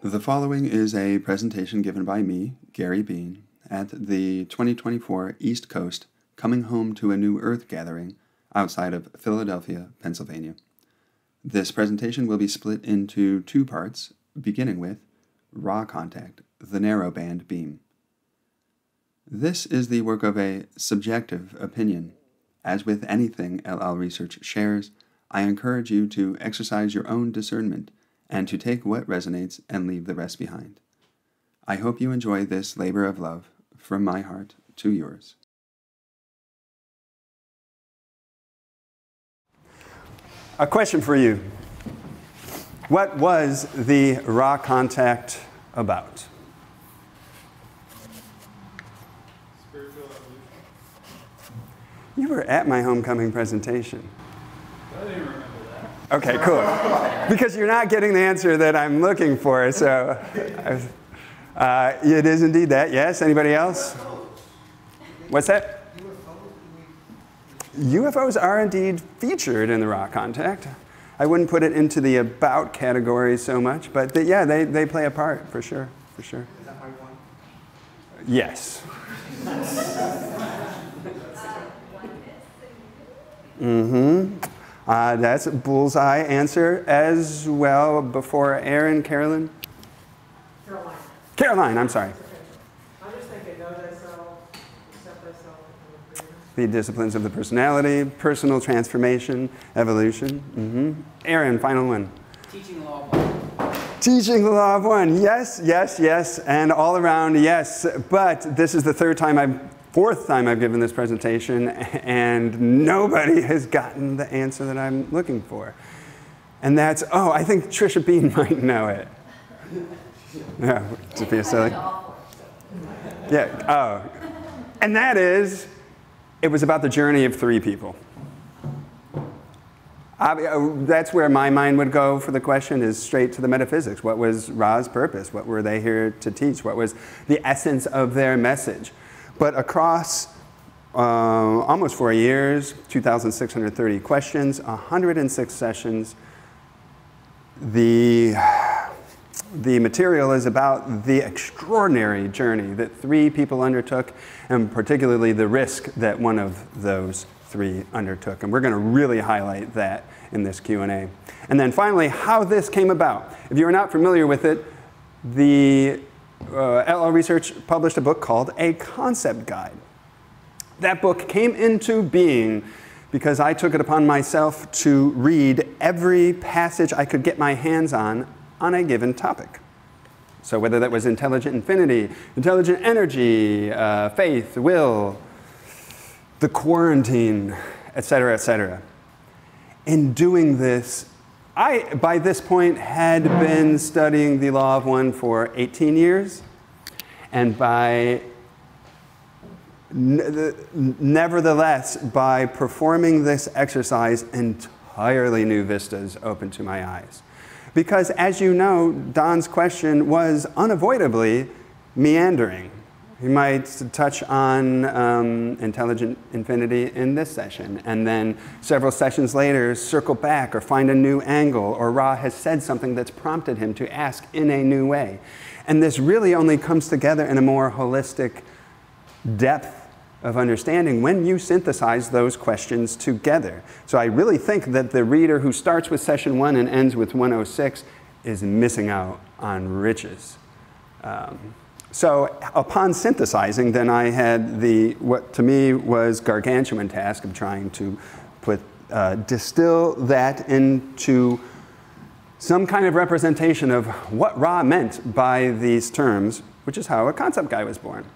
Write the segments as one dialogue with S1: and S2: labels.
S1: The following is a presentation given by me, Gary Bean, at the 2024 East Coast Coming Home to a New Earth gathering outside of Philadelphia, Pennsylvania. This presentation will be split into two parts, beginning with Raw Contact, the Narrowband Beam. This is the work of a subjective opinion. As with anything LL Research shares, I encourage you to exercise your own discernment and to take what resonates and leave the rest behind. I hope you enjoy this labor of love from my heart to yours.
S2: A question for you. What was the raw contact about?
S3: Spiritual evolution.
S2: You were at my homecoming presentation.
S3: I didn't remember that.
S2: Okay, cool. Because you're not getting the answer that I'm looking for, so it is indeed that. Yes, anybody else? What's that? UFOs are indeed featured in the raw contact. I wouldn't put it into the about category so much, but they play a part, for sure, for sure.
S3: Is that my one?
S2: Yes. That's a bullseye answer as well. Before Aaron, Caroline?
S4: Caroline.
S2: Caroline, I'm sorry.
S4: I'm just thinking, know thyself, accept thyself, and freedom.
S2: The disciplines of the personality, personal transformation, evolution. Aaron, final one.
S5: Teaching the law of one.
S2: Teaching the law of one. Yes, yes, yes, and all around yes. But this is the fourth time I've given this presentation, and nobody has gotten the answer that I'm looking for. And that's, I think Trisha Bean might know it. No, to be silly. Yeah, and that is, it was about the journey of three people. That's where my mind would go for the question, is straight to the metaphysics. What was Ra's purpose? What were they here to teach? What was the essence of their message? But across almost 4 years, 2,630 questions, 106 sessions, the material is about the extraordinary journey that three people undertook, and particularly the risk that one of those three undertook. And we're going to really highlight that in this Q&A. And then finally, how this came about. If you are not familiar with it, the LL Research published a book called A Concept Guide. That book came into being because I took it upon myself to read every passage I could get my hands on a given topic. So whether that was intelligent infinity, intelligent energy, faith, will, the quarantine, etc., etc. In doing this, I, by this point, had been studying the law of one for 18 years, and nevertheless, by performing this exercise, entirely new vistas opened to my eyes. Because, as you know, Don's question was unavoidably meandering. He might touch on intelligent infinity in this session, and then several sessions later circle back or find a new angle, or Ra has said something that's prompted him to ask in a new way. And this really only comes together in a more holistic depth of understanding when you synthesize those questions together. So I really think that the reader who starts with session 1 and ends with 106 is missing out on riches. So upon synthesizing, then I had what to me was gargantuan task of trying to distill that into some kind of representation of what Ra meant by these terms, which is how a concept guide was born.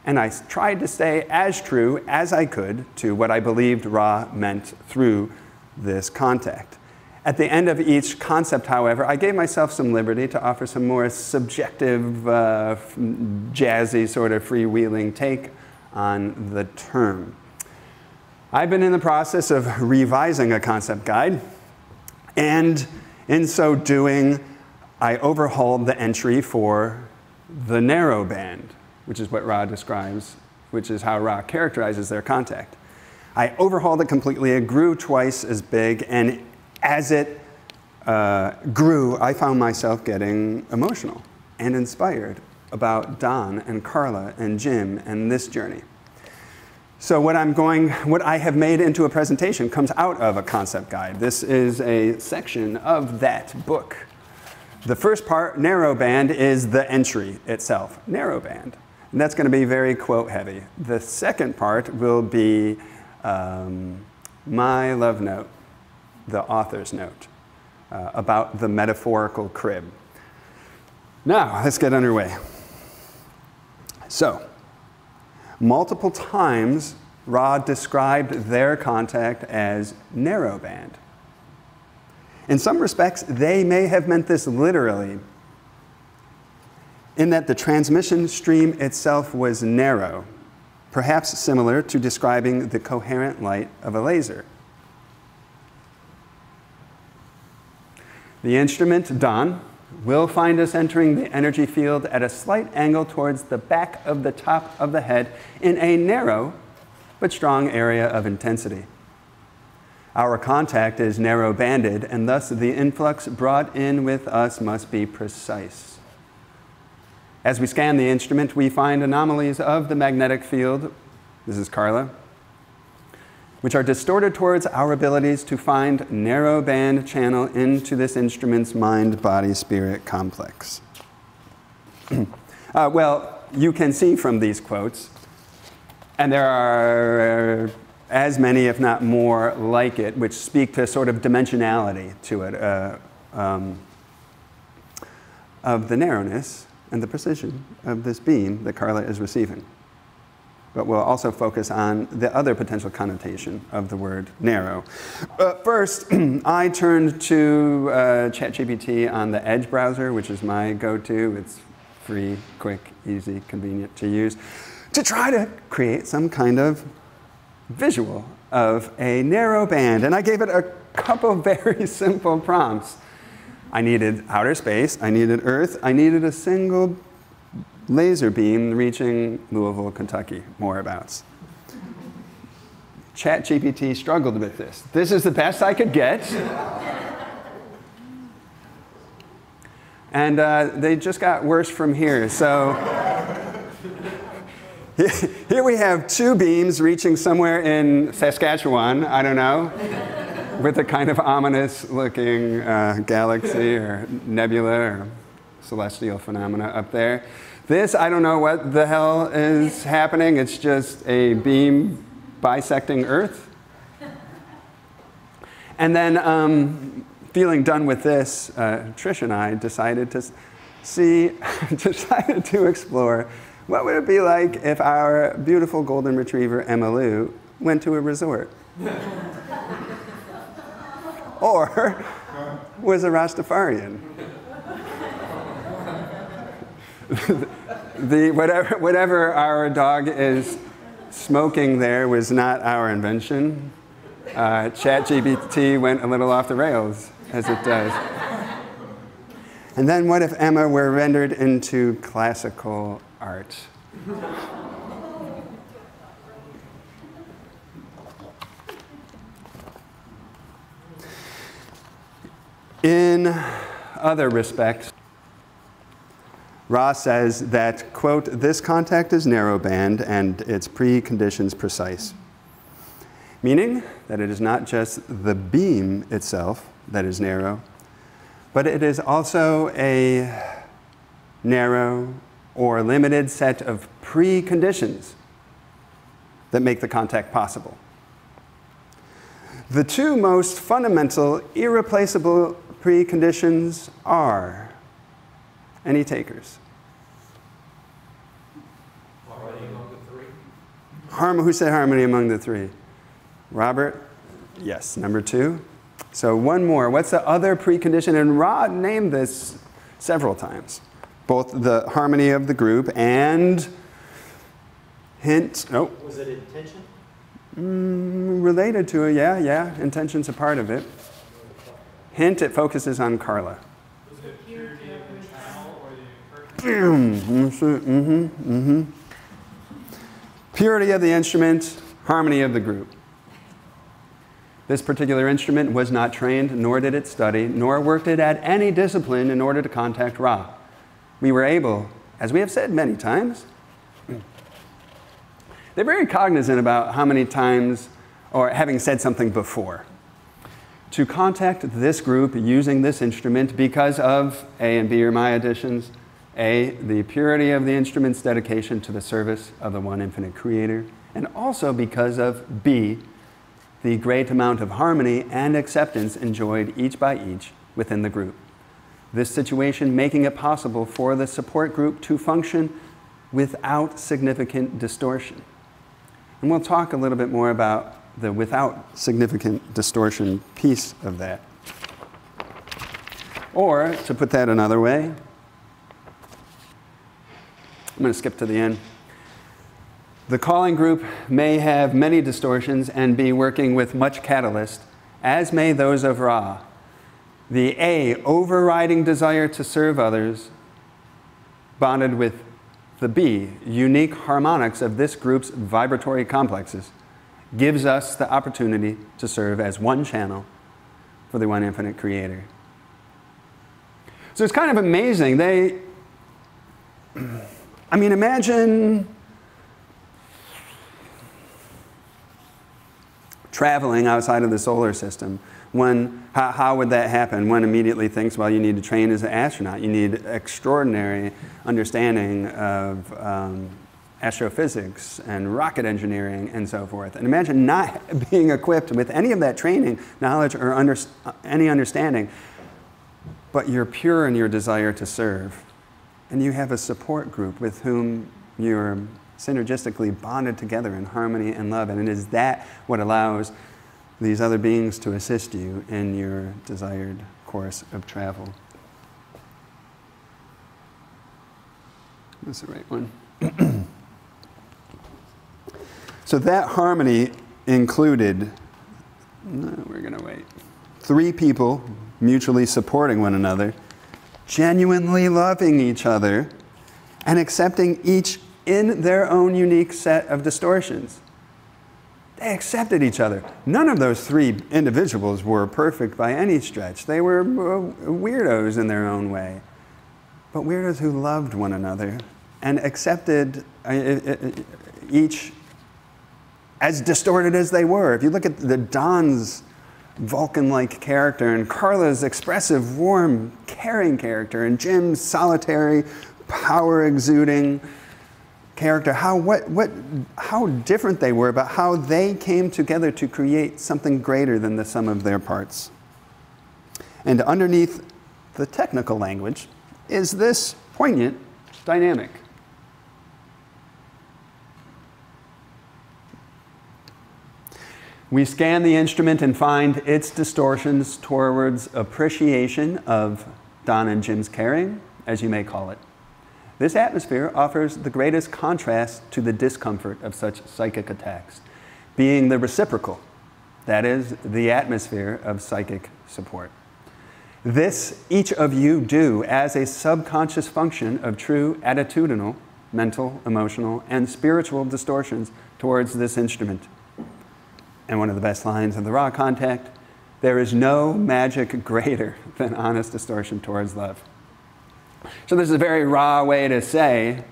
S2: And I tried to stay as true as I could to what I believed Ra meant through this contact. At the end of each concept, however, I gave myself some liberty to offer some more subjective, jazzy, sort of freewheeling take on the term. I've been in the process of revising a concept guide, and in so doing, I overhauled the entry for the narrow band, which is what Ra describes, which is how Ra characterizes their contact. I overhauled it completely. It grew twice as big, and as it grew, I found myself getting emotional. and inspired about Don and Carla and Jim and this journey. So what I have made into a presentation comes out of a concept guide. This is a section of that book. The first part, narrowband, is the entry itself, narrowband. And that's going to be very quote heavy. The second part will be my love note, the author's note, about the metaphorical crib. Now, let's get underway. So, multiple times, Ra described their contact as narrowband. In some respects, they may have meant this literally, in that the transmission stream itself was narrow, perhaps similar to describing the coherent light of a laser. The instrument, Don, will find us entering the energy field at a slight angle towards the back of the top of the head in a narrow but strong area of intensity. Our contact is narrow-banded, and thus the influx brought in with us must be precise. As we scan the instrument, we find anomalies of the magnetic field, this is Carla, which are distorted towards our abilities to find narrow band channel into this instrument's mind-body-spirit complex. Well, you can see from these quotes, and there are as many, if not more, like it, which speak to sort of dimensionality to it, of the narrowness and the precision of this beam that Carla is receiving. But we'll also focus on the other potential connotation of the word narrow. First, I turned to ChatGPT on the Edge browser, which is my go-to. It's free, quick, easy, convenient to use, to try to create some kind of visual of a narrow band. And I gave it a couple very simple prompts. I needed outer space, I needed Earth, I needed a single laser beam reaching Louisville, Kentucky, moreabouts. ChatGPT struggled with this. This is the best I could get. And they just got worse from here. So here we have two beams reaching somewhere in Saskatchewan, I don't know, with a kind of ominous looking galaxy or nebula or celestial phenomena up there. This, I don't know what the hell is happening. It's just a beam bisecting Earth. And then, feeling done with this, Trish and I decided to explore what would it be like if our beautiful golden retriever, Emma Lou, went to a resort? Or was a Rastafarian. Whatever our dog is smoking there was not our invention. ChatGPT went a little off the rails, as it does. And then what if Emma were rendered into classical art? In other respects, Ra says that, quote, this contact is narrowband and its preconditions precise. Meaning that it is not just the beam itself that is narrow, but it is also a narrow or limited set of preconditions that make the contact possible. The two most fundamental, irreplaceable preconditions are, any takers?
S3: Harmony among the three.
S2: Who said harmony among the three? Robert? Yes, number two. So one more. What's the other precondition? And Rod named this several times. Both the harmony of the group and hint. Oh.
S6: Was it intention?
S2: Related to it, yeah. Intention's a part of it. Hint, it focuses on Carla.
S3: Was it purity of the channel or the imperfect?
S2: Purity of the instrument, harmony of the group. This particular instrument was not trained, nor did it study, nor worked it at any discipline in order to contact Ra. we were able, as we have said many times, they're very cognizant about how many times, or having said something before, to contact this group using this instrument because of A and B are my additions. A, the purity of the instrument's dedication to the service of the one infinite creator, and also because of B, the great amount of harmony and acceptance enjoyed each by each within the group. This situation making it possible for the support group to function without significant distortion. And we'll talk a little bit more about the without significant distortion piece of that. Or, to put that another way, I'm going to skip to the end. The calling group may have many distortions and be working with much catalyst, as may those of Ra. The A, overriding desire to serve others, bonded with the B, unique harmonics of this group's vibratory complexes, gives us the opportunity to serve as one channel for the one infinite creator. So it's kind of amazing. Imagine traveling outside of the solar system. How would that happen? One immediately thinks, well, you need to train as an astronaut. You need extraordinary understanding of astrophysics and rocket engineering and so forth. And imagine not being equipped with any of that training, knowledge, or any understanding, but you're pure in your desire to serve. And you have a support group with whom you're synergistically bonded together in harmony and love. And it is that what allows these other beings to assist you in your desired course of travel. That's the right one. So that harmony included, we're going to wait, 3 people mutually supporting one another, genuinely loving each other, and accepting each in their own unique set of distortions. They accepted each other. None of those 3 individuals were perfect by any stretch. They were weirdos in their own way, but weirdos who loved one another and accepted each as distorted as they were. If you look at the Don's Vulcan-like character and Carla's expressive, warm, caring character and Jim's solitary, power-exuding character, how different they were, but how they came together to create something greater than the sum of their parts. And underneath the technical language is this poignant dynamic. We scan the instrument and find its distortions towards appreciation of Don and Jim's caring, as you may call it. This atmosphere offers the greatest contrast to the discomfort of such psychic attacks, being the reciprocal, that is, the atmosphere of psychic support. This each of you do as a subconscious function of true attitudinal, mental, emotional, and spiritual distortions towards this instrument. And one of the best lines of the Raw contact, there is no magic greater than honest distortion towards love. So this is a very raw way to say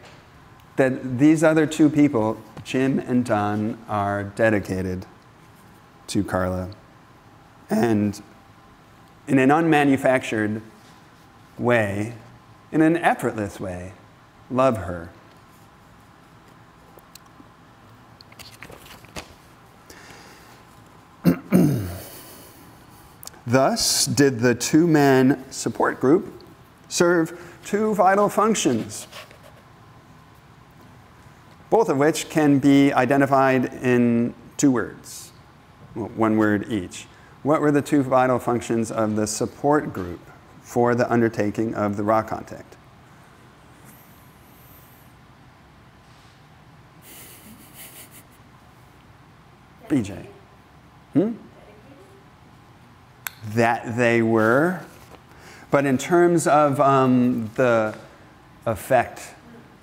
S2: that these other 2 people, Jim and Don, are dedicated to Carla. And in an unmanufactured way, in an effortless way, love her. Thus did the 2-man support group serve 2 vital functions, both of which can be identified in 2 words, well, 1 word each. What were the 2 vital functions of the support group for the undertaking of the Raw contact? BJ? That they were, but in terms of the effect,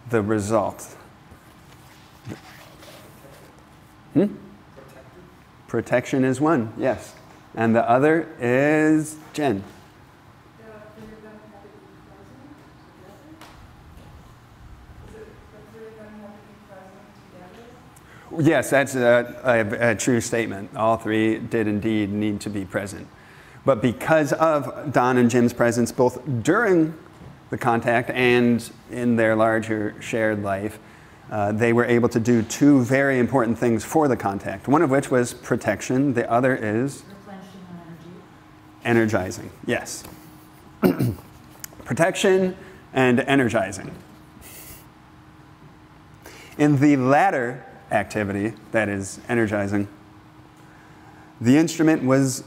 S2: the result. Protection is one, yes. And the other is Jen. Yes, that's a true statement. All three did indeed need to be present. But because of Don and Jim's presence, both during the contact and in their larger shared life, they were able to do two very important things for the contact. One of which was protection. The other is
S6: replenishing energy.
S2: Energizing. Yes. Protection and energizing. In the latter activity, that is energizing, the instrument was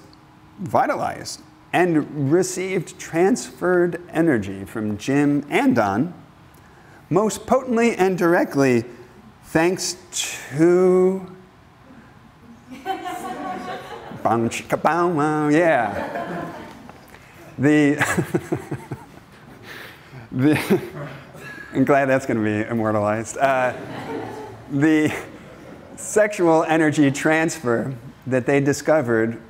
S2: vitalized and received transferred energy from Jim and Don, most potently and directly thanks to bang chicka bow wow, yeah. I'm glad that's going to be immortalized. The sexual energy transfer that they discovered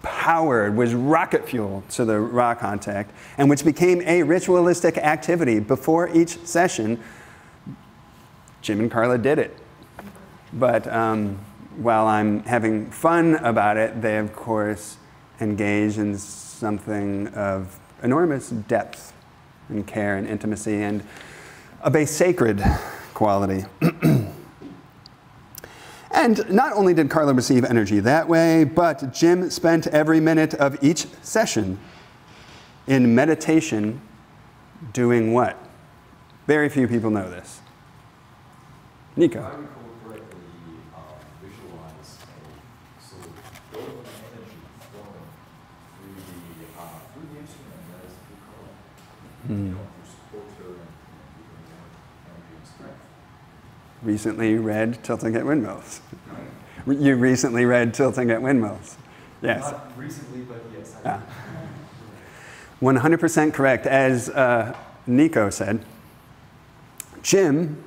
S2: was rocket fuel to the raw contact, and which became a ritualistic activity before each session. Jim and Carla did it. But while I'm having fun about it, they of course engage in something of enormous depth and care and intimacy and of a sacred quality. And not only did Carla receive energy that way, but Jim spent every minute of each session in meditation doing what? Very few people know this. Nico.
S7: If I recall correctly, visualize a sort of golden energy flowing through the instrument, that is through Carla. You know, to support her and giving her energy and strength.
S2: Recently read Tilting at Windmills. You recently read Tilting at Windmills. Yes.
S7: Not recently, but yes.
S2: Yeah. 100% correct. As Nico said, Jim,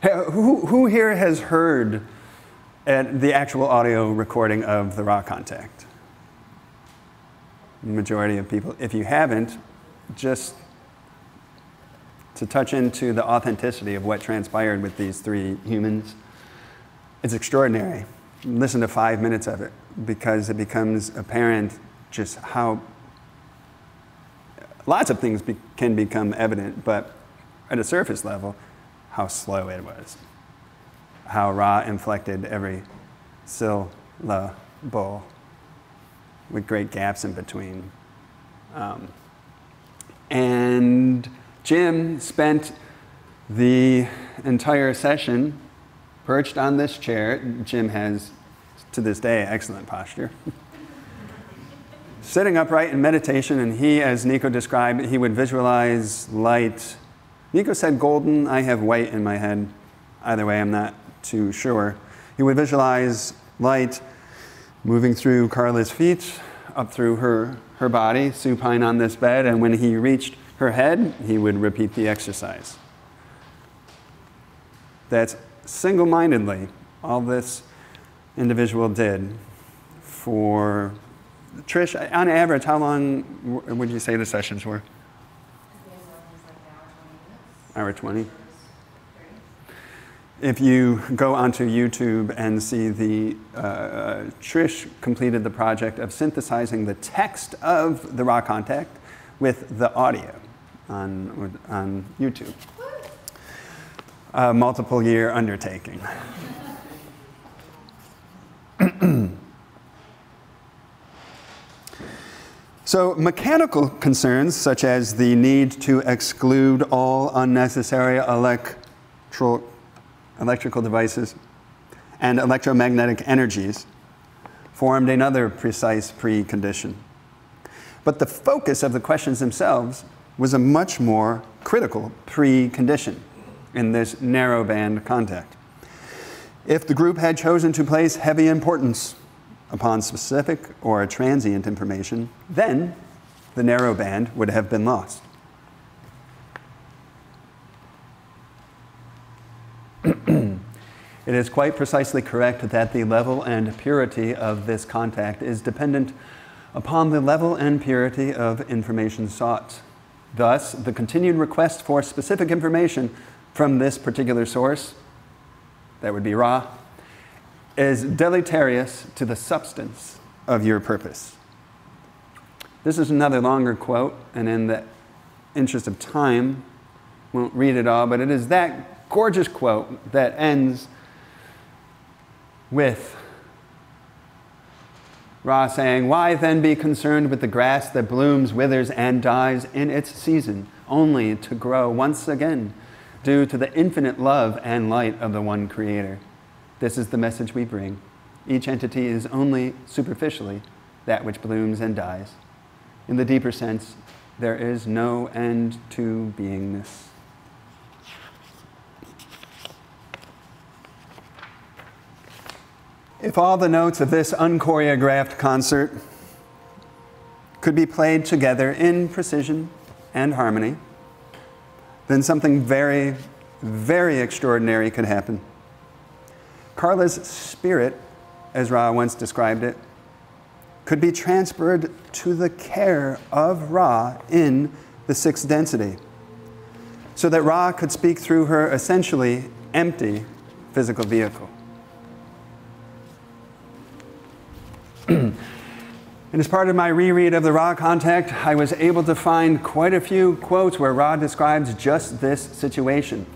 S2: who here has heard the actual audio recording of the raw contact? Majority of people. If you haven't, just to touch into the authenticity of what transpired with these three humans, it's extraordinary. Listen to 5 minutes of it, because it becomes apparent just how lots of things can become evident, but at a surface level, how slow it was, how Ra inflected every syllable with great gaps in between. And Jim spent the entire session perched on this chair. Jim has, to this day, excellent posture. Sitting upright in meditation, and he, as Nico described, he would visualize light. Nico said golden, I have white in my head. Either way, I'm not too sure. He would visualize light moving through Carla's feet, up through her body, supine on this bed, and when he reached her head, he would repeat the exercise. That's single-mindedly all this individual did for Trish. On average, how long would you say the sessions were? Hour 20. If you go onto YouTube and see the Trish completed the project of synthesizing the text of the raw contact with the audio on YouTube. A multiple year undertaking. So mechanical concerns, such as the need to exclude all unnecessary electrical devices and electromagnetic energies, formed another precise precondition. But the focus of the questions themselves was a much more critical precondition in this narrowband contact. If the group had chosen to place heavy importance upon specific or transient information, then the narrowband would have been lost. It is quite precisely correct that the level and purity of this contact is dependent upon the level and purity of information sought. Thus, the continued request for specific information from this particular source, that would be Ra, is deleterious to the substance of your purpose. This is another longer quote, and in the interest of time, won't read it all, but it is that gorgeous quote that ends with Ra saying, "Why then be concerned with the grass that blooms, withers, and dies in its season, only to grow once again due to the infinite love and light of the one Creator?" This is the message we bring. Each entity is only superficially that which blooms and dies. In the deeper sense, there is no end to beingness. If all the notes of this unchoreographed concert could be played together in precision and harmony, then something very, very extraordinary could happen. Carla's spirit, as Ra once described it, could be transferred to the care of Ra in the sixth density, so that Ra could speak through her essentially empty physical vehicle. And as part of my reread of the Ra contact, I was able to find quite a few quotes where Ra describes just this situation.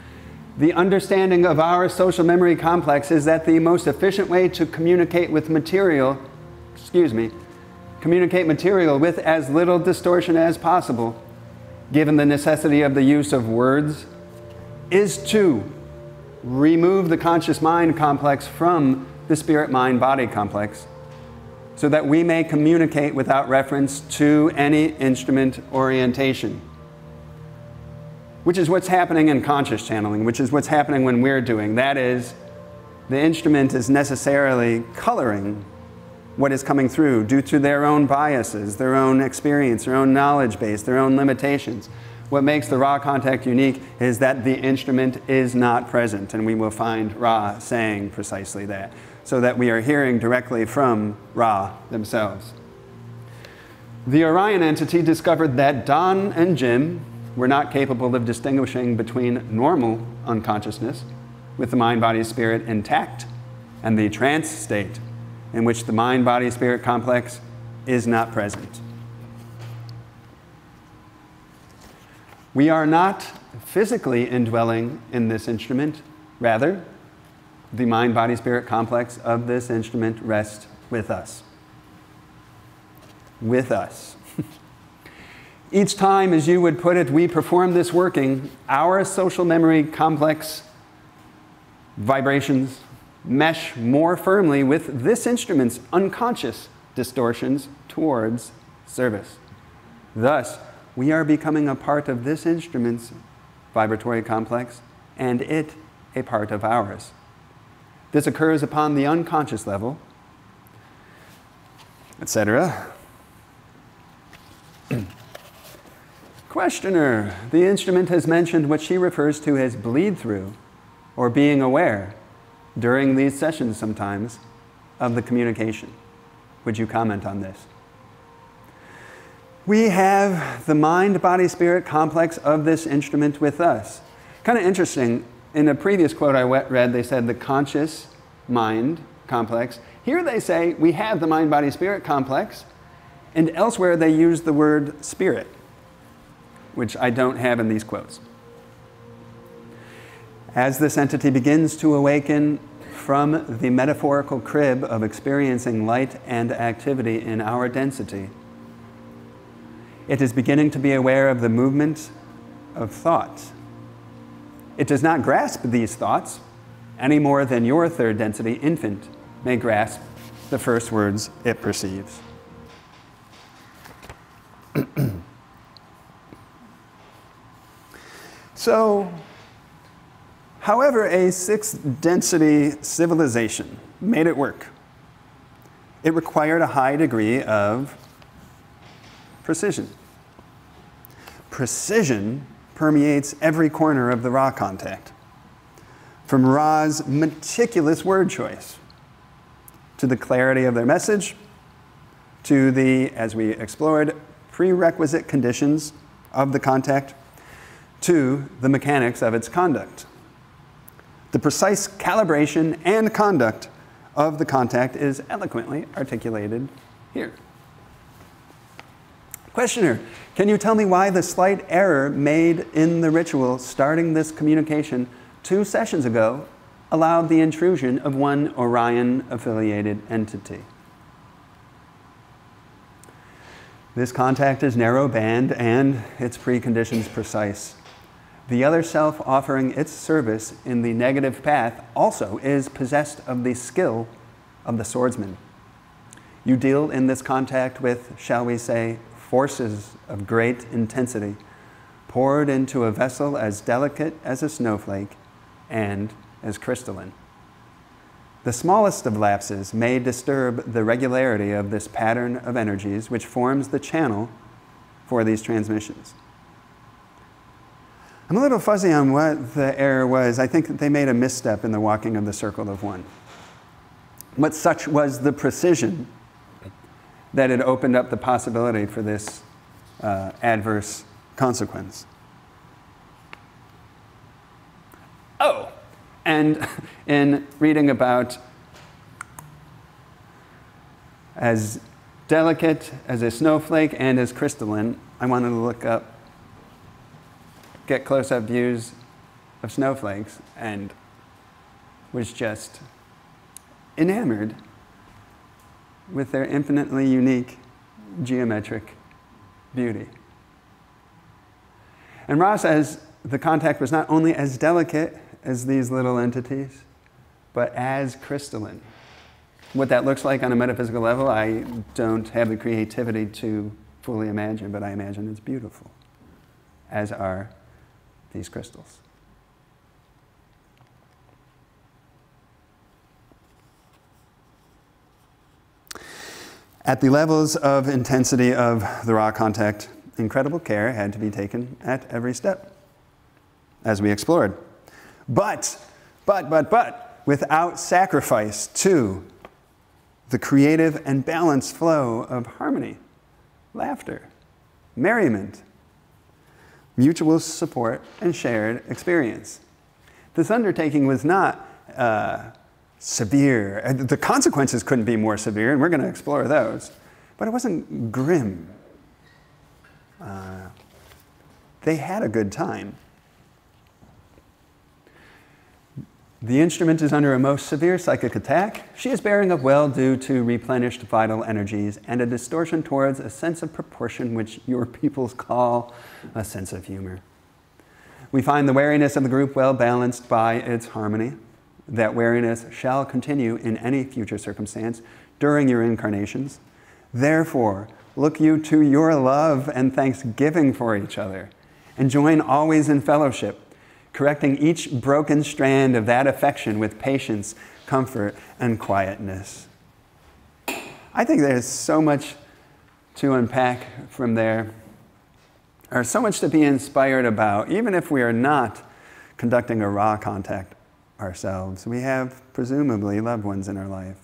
S2: The understanding of our social memory complex is that the most efficient way to communicate with material, communicate material with as little distortion as possible, given the necessity of the use of words, is to remove the conscious mind complex from the spirit mind body complex, so that we may communicate without reference to any instrument orientation. Which is what's happening in conscious channeling, which is what's happening when we're doing. That is, the instrument is necessarily coloring what is coming through due to their own biases, their own experience, their own knowledge base, their own limitations. What makes the Ra contact unique is that the instrument is not present, and we will find Ra saying precisely that, so that we are hearing directly from Ra themselves. The Orion entity discovered that Don and Jim were not capable of distinguishing between normal unconsciousness, with the mind-body-spirit intact, and the trance state, in which the mind-body-spirit complex is not present. We are not physically indwelling in this instrument. Rather, the mind-body-spirit complex of this instrument rests with us. With us. Each time, as you would put it, we perform this working, our social memory complex vibrations mesh more firmly with this instrument's unconscious distortions towards service. Thus, we are becoming a part of this instrument's vibratory complex, and it a part of ours. This occurs upon the unconscious level, etc. Questioner, the instrument has mentioned what she refers to as bleed-through, or being aware, during these sessions sometimes, of the communication. Would you comment on this? We have the mind-body-spirit complex of this instrument with us. Kind of interesting, in a previous quote I read, they said the conscious mind complex. Here they say we have the mind-body-spirit complex, and elsewhere they use the word spirit, which I don't have in these quotes. As this entity begins to awaken from the metaphorical crib of experiencing light and activity in our density, it is beginning to be aware of the movement of thought. It does not grasp these thoughts any more than your third density infant may grasp the first words it perceives. So, however a sixth density civilization made it work, it required a high degree of precision. Precision permeates every corner of the Ra contact, from Ra's meticulous word choice, to the clarity of their message, to the, as we explored, prerequisite conditions of the contact, to the mechanics of its conduct. The precise calibration and conduct of the contact is eloquently articulated here. Questioner, can you tell me why the slight error made in the ritual starting this communication 2 sessions ago allowed the intrusion of one Orion-affiliated entity? This contact is narrow band and its preconditions precise. The other self offering its service in the negative path also is possessed of the skill of the swordsman. You deal in this contact with, shall we say, forces of great intensity, poured into a vessel as delicate as a snowflake and as crystalline. The smallest of lapses may disturb the regularity of this pattern of energies which forms the channel for these transmissions. I'm a little fuzzy on what the error was. I think that they made a misstep in the walking of the circle of one. But such was the precision that it opened up the possibility for this adverse consequence. Oh, and in reading about as delicate as a snowflake and as crystalline, I wanted to look up, get close-up views of snowflakes, and was just enamored with their infinitely unique geometric beauty. And Ra says the contact was not only as delicate as these little entities, but as crystalline. What that looks like on a metaphysical level, I don't have the creativity to fully imagine, but I imagine it's beautiful, as are these crystals. At the levels of intensity of the Ra contact, incredible care had to be taken at every step, as we explored. But, without sacrifice to the creative and balanced flow of harmony, laughter, merriment, mutual support, and shared experience. This undertaking was not severe. The consequences couldn't be more severe, and we're going to explore those. But it wasn't grim. They had a good time. The instrument is under a most severe psychic attack. She is bearing up well due to replenished vital energies and a distortion towards a sense of proportion which your peoples call a sense of humor. We find the wariness of the group well balanced by its harmony. That wariness shall continue in any future circumstance during your incarnations. Therefore, look you to your love and thanksgiving for each other, and join always in fellowship, correcting each broken strand of that affection with patience, comfort, and quietness. I think there's so much to unpack from there, or so much to be inspired about, even if we are not conducting a Ra contact ourselves. We have presumably loved ones in our life,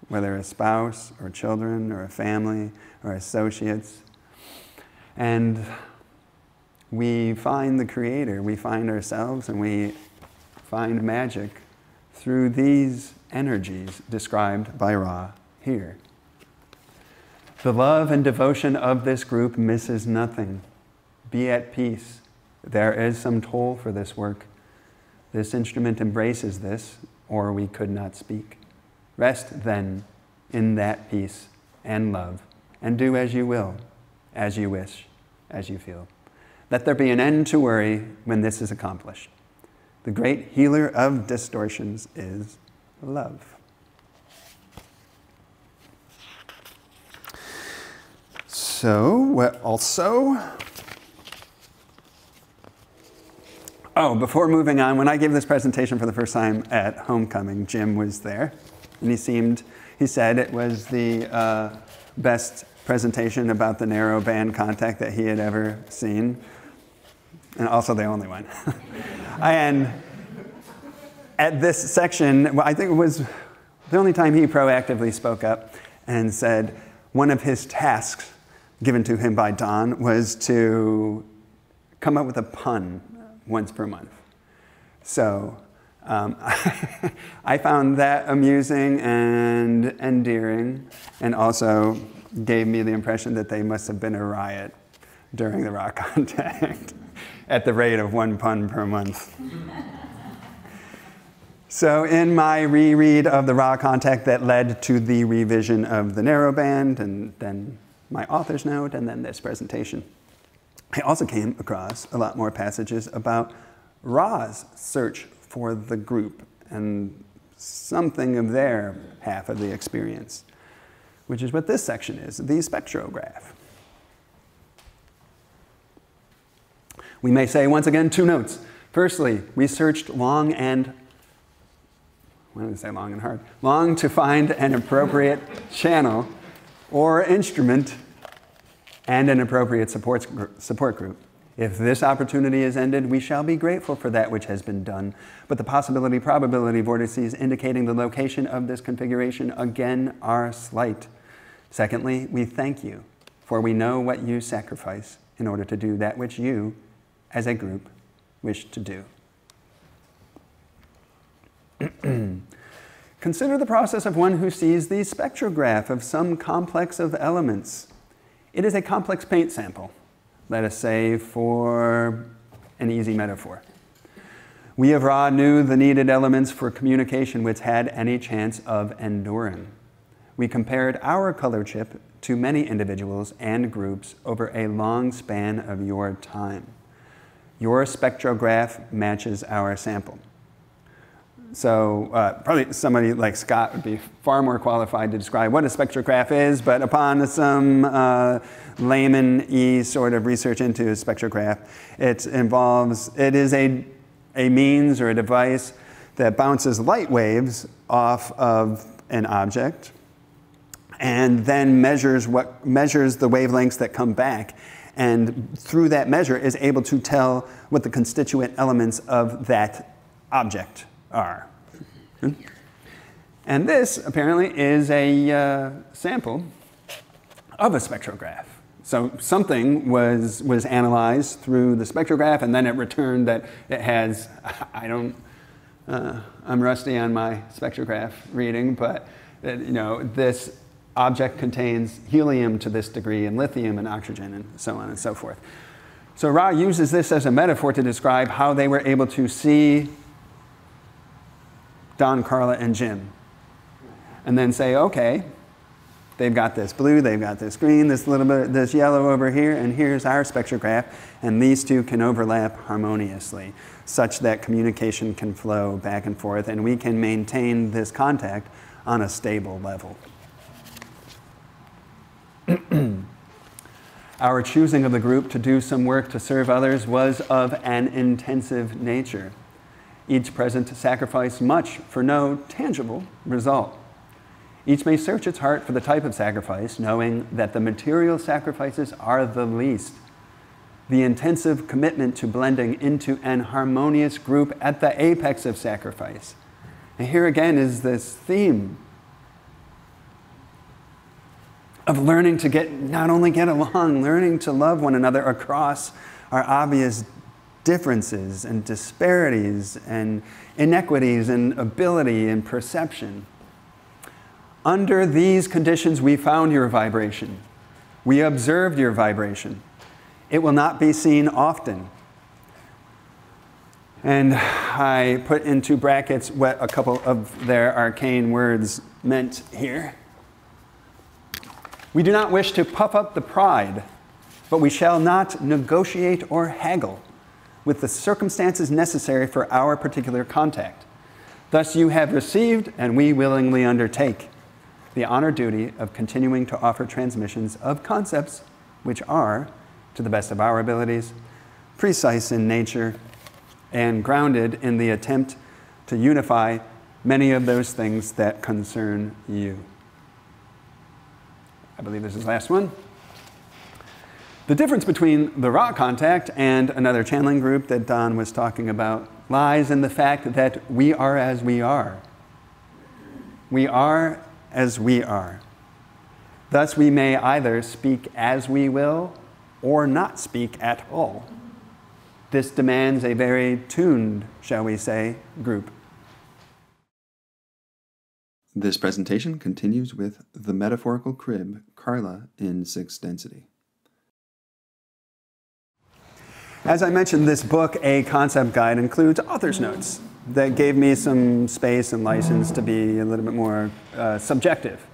S2: whether a spouse or children or a family or associates. And we find the Creator, we find ourselves, and we find magic through these energies described by Ra here. The love and devotion of this group misses nothing. Be at peace. There is some toll for this work. This instrument embraces this, or we could not speak. Rest, then, in that peace and love, and do as you will, as you wish, as you feel. Let there be an end to worry when this is accomplished. The great healer of distortions is love. So, what also? Oh, before moving on, when I gave this presentation for the first time at homecoming, Jim was there, and he said it was the best presentation about the narrow band contact that he had ever seen, and also the only one. And at this section, I think it was the only time he proactively spoke up and said one of his tasks given to him by Don was to come up with a pun once per month. So I found that amusing and endearing, and also gave me the impression that they must have been a riot during the rock contact at the rate of 1 pun per month. So in my reread of the raw contact that led to the revision of the narrowband, and then my author's note, and then this presentation, I also came across a lot more passages about Ra's search for the group and something of their half of the experience, which is what this section is, the spectrograph. We may say, once again, 2 notes. Firstly, we searched long and long to find an appropriate channel or instrument and an appropriate support group. If this opportunity is ended, we shall be grateful for that which has been done, but the possibility-probability vortices indicating the location of this configuration again are slight. Secondly, we thank you, for we know what you sacrifice in order to do that which you, as a group, wish to do. Consider the process of one who sees the spectrograph of some complex of elements. It is a complex paint sample, let us say, for an easy metaphor. We of Ra knew the needed elements for communication which had any chance of enduring. We compared our color chip to many individuals and groups over a long span of your time. Your spectrograph matches our sample. So probably somebody like Scott would be far more qualified to describe what a spectrograph is, but upon some layman-y sort of research into a spectrograph, it is a means or a device that bounces light waves off of an object and then measures the wavelengths that come back, and through that measure is able to tell what the constituent elements of that object are. And this apparently is a sample of a spectrograph. So something was analyzed through the spectrograph, and then it returned that it has, I'm rusty on my spectrograph reading, but this object contains helium to this degree, and lithium and oxygen, and so on and so forth. So Ra uses this as a metaphor to describe how they were able to see Don, Carla, and Jim, and then say, okay, they've got this blue, they've got this green, this little bit, this yellow over here, and here's our spectrograph, and these two can overlap harmoniously, such that communication can flow back and forth, and we can maintain this contact on a stable level. Our choosing of the group to do some work to serve others was of an intensive nature. Each present sacrificed much for no tangible result. Each may search its heart for the type of sacrifice, knowing that the material sacrifices are the least. The intensive commitment to blending into an harmonious group at the apex of sacrifice. And here again is this theme of learning to not only get along, learning to love one another across our obvious differences and disparities and inequities in ability and perception. Under these conditions, we found your vibration. We observed your vibration. It will not be seen often. And I put into brackets what a couple of their arcane words meant here. We do not wish to puff up the pride, but we shall not negotiate or haggle with the circumstances necessary for our particular contact. Thus you have received, and we willingly undertake, the honor duty of continuing to offer transmissions of concepts which are, to the best of our abilities, precise in nature and grounded in the attempt to unify many of those things that concern you. I believe this is the last one. The difference between the raw contact and another channeling group that Don was talking about lies in the fact that we are as we are. We are as we are. Thus, we may either speak as we will or not speak at all. This demands a very tuned, shall we say, group.
S1: This presentation continues with The Metaphorical Crib, Carla in 6th density.
S2: As I mentioned, this book, A Concept Guide, includes author's notes that gave me some space and license to be a little bit more subjective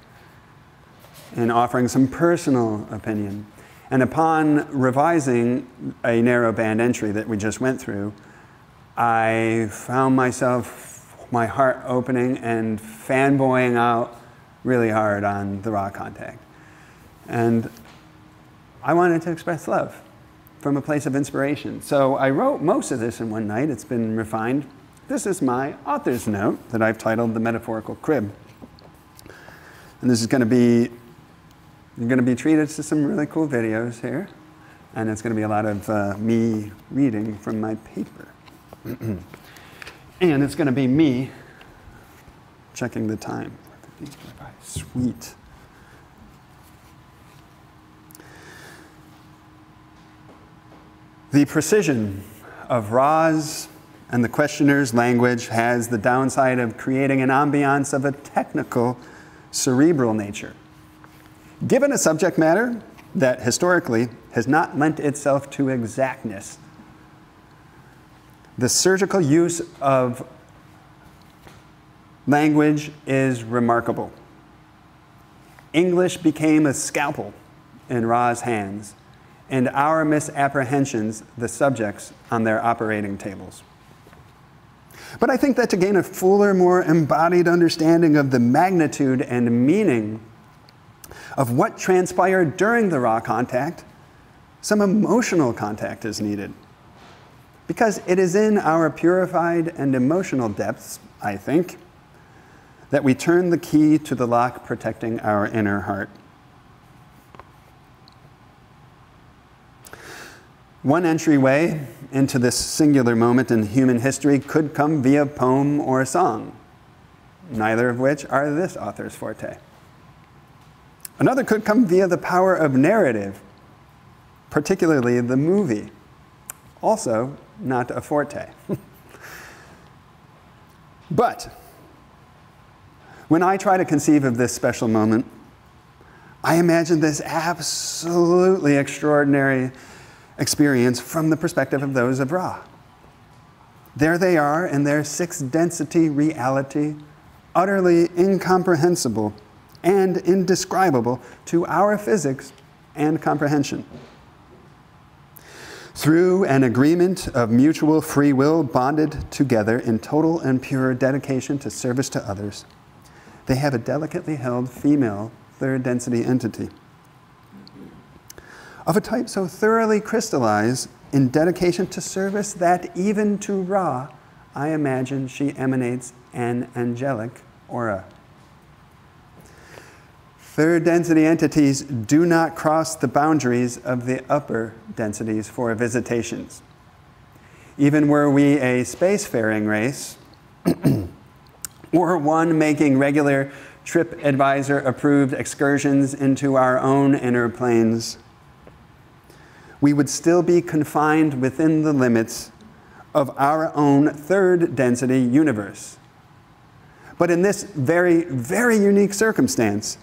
S2: in offering some personal opinion. And upon revising a narrow band entry that we just went through, I found myself, my heart opening and fanboying out really hard on the raw contact. And I wanted to express love from a place of inspiration. So I wrote most of this in one night. It's been refined. This is my author's note that I've titled The Metaphorical Crib. And this is going to be, you're going to be treated to some really cool videos here. And it's going to be a lot of me reading from my paper. And it's going to be me checking the time. Sweet. The precision of Ra's and the questioner's language has the downside of creating an ambiance of a technical, cerebral nature. Given a subject matter that historically has not lent itself to exactness, the surgical use of language is remarkable. English became a scalpel in Ra's hands, and our misapprehensions the subjects on their operating tables. But I think that to gain a fuller, more embodied understanding of the magnitude and meaning of what transpired during the raw contact, some emotional contact is needed. Because it is in our purified and emotional depths, I think, that we turn the key to the lock protecting our inner heart. One entryway into this singular moment in human history could come via poem or song, neither of which are this author's forte. Another could come via the power of narrative, particularly the movie, also not a forte. But when I try to conceive of this special moment, I imagine this absolutely extraordinary experience from the perspective of those of Ra. There they are in their 6th density reality, utterly incomprehensible and indescribable to our physics and comprehension. Through an agreement of mutual free will bonded together in total and pure dedication to service to others, they have a delicately held female 3rd density entity of a type so thoroughly crystallized in dedication to service that even to Ra, I imagine she emanates an angelic aura. 3rd density entities do not cross the boundaries of the upper densities for visitations. Even were we a spacefaring race, or one making regular TripAdvisor approved excursions into our own inner planes, we would still be confined within the limits of our own 3rd density universe. But in this very, very unique circumstance,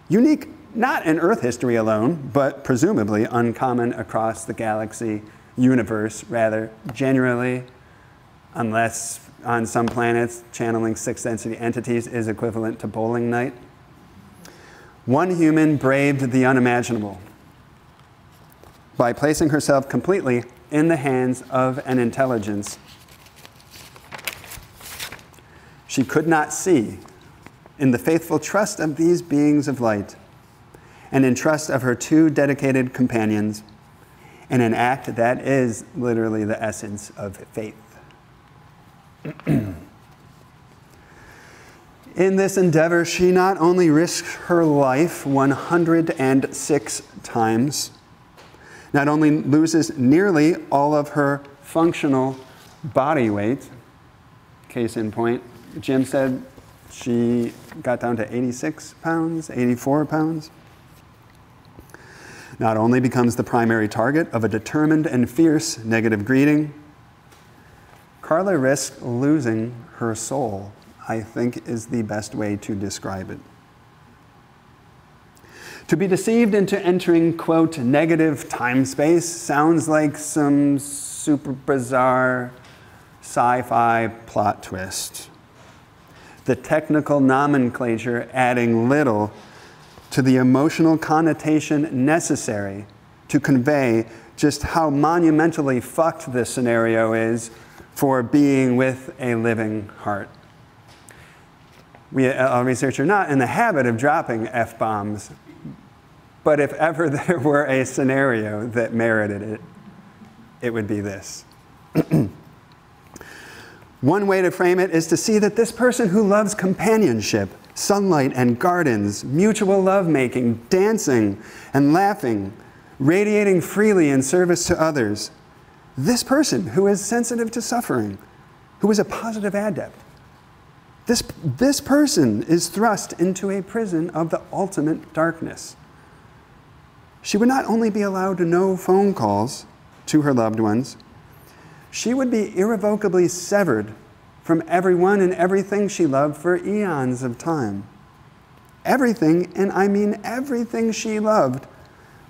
S2: unique not in Earth history alone, but presumably uncommon across the galaxy universe, rather generally, unless on some planets channeling 6th density entities is equivalent to bowling night. One human braved the unimaginable by placing herself completely in the hands of an intelligence she could not see, in the faithful trust of these beings of light, and in trust of her 2 dedicated companions, in an act that is literally the essence of faith. In this endeavor, she not only risks her life 106 times, not only loses nearly all of her functional body weight, case in point, Jim said she got down to 86 pounds, 84 pounds, not only becomes the primary target of a determined and fierce negative greeting, Carla risked losing her soul, I think is the best way to describe it. To be deceived into entering, quote, negative time-space sounds like some super bizarre sci-fi plot twist. The technical nomenclature adding little to the emotional connotation necessary to convey just how monumentally fucked this scenario is for being with a living heart. We, researchers, are not in the habit of dropping F-bombs, but if ever there were a scenario that merited it, it would be this. One way to frame it is to see that this person who loves companionship, sunlight and gardens, mutual lovemaking, dancing and laughing, radiating freely in service to others, this person who is sensitive to suffering, who is a positive adept, this person is thrust into a prison of the ultimate darkness. She would not only be allowed no phone calls to her loved ones, she would be irrevocably severed from everyone and everything she loved for eons of time. Everything, and I mean everything she loved,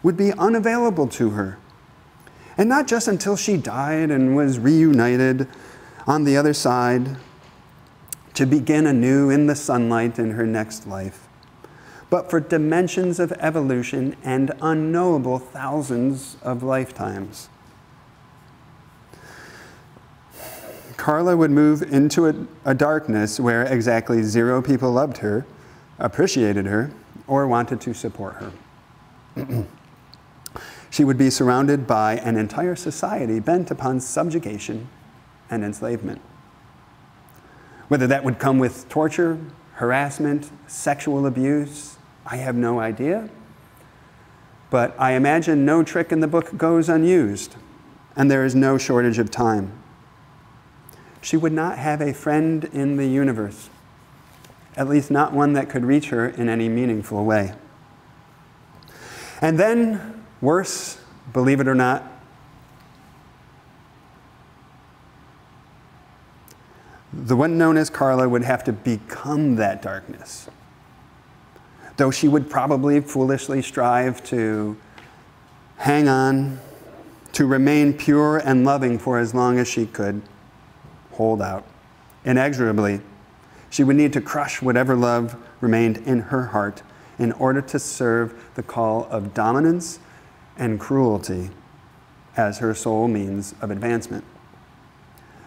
S2: would be unavailable to her. And not just until she died and was reunited on the other side to begin anew in the sunlight in her next life, but for dimensions of evolution and unknowable thousands of lifetimes. Carla would move into a darkness where exactly 0 people loved her, appreciated her, or wanted to support her. She would be surrounded by an entire society bent upon subjugation and enslavement. Whether that would come with torture, harassment, sexual abuse, I have no idea. But I imagine no trick in the book goes unused, and there is no shortage of time. She would not have a friend in the universe, at least not one that could reach her in any meaningful way. And then, worse, believe it or not, the one known as Carla would have to become that darkness. Though she would probably foolishly strive to hang on, to remain pure and loving for as long as she could, hold out. Inexorably, she would need to crush whatever love remained in her heart in order to serve the call of dominance and cruelty as her sole means of advancement.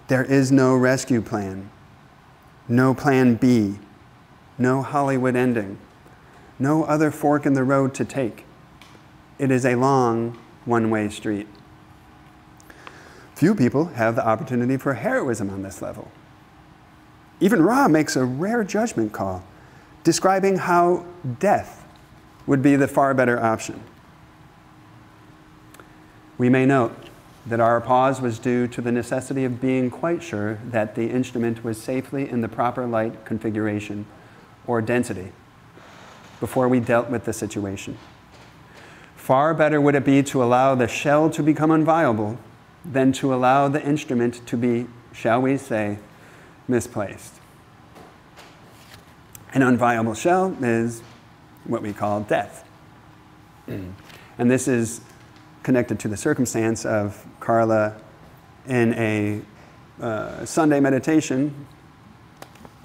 S2: There is no rescue plan, no plan B, no Hollywood ending, no other fork in the road to take. It is a long, one-way street. Few people have the opportunity for heroism on this level. Even Ra makes a rare judgment call, describing how death would be the far better option. We may note that our pause was due to the necessity of being quite sure that the instrument was safely in the proper light configuration or density before we dealt with the situation. Far better would it be to allow the shell to become unviable than to allow the instrument to be, shall we say, misplaced. An unviable shell is what we call death. And this is connected to the circumstance of Carla in a Sunday meditation,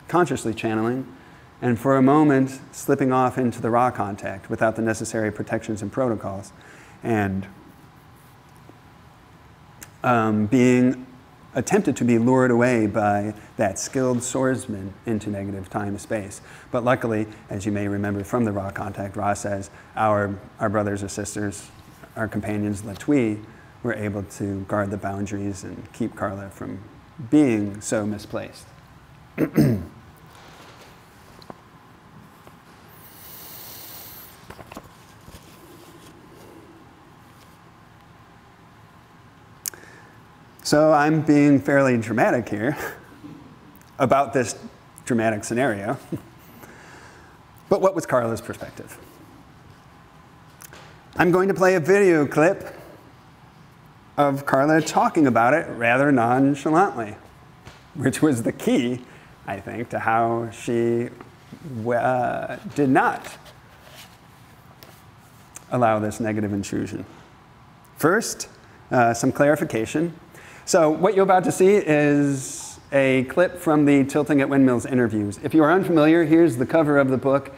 S2: consciously channeling, and for a moment slipping off into the raw contact without the necessary protections and protocols, and being attempted to be lured away by that skilled swordsman into negative time-space. But luckily, as you may remember from the raw contact, Ra says, our brothers or sisters, our companions, Latui, were able to guard the boundaries and keep Carla from being so misplaced. So I'm being fairly dramatic here about this dramatic scenario. But what was Carla's perspective? I'm going to play a video clip of Carla talking about it rather nonchalantly. which was the key, I think, to how she did not allow this negative intrusion. First, some clarification. So what you're about to see is a clip from the Tilting at Windmills interviews. If you are unfamiliar, here's the cover of the book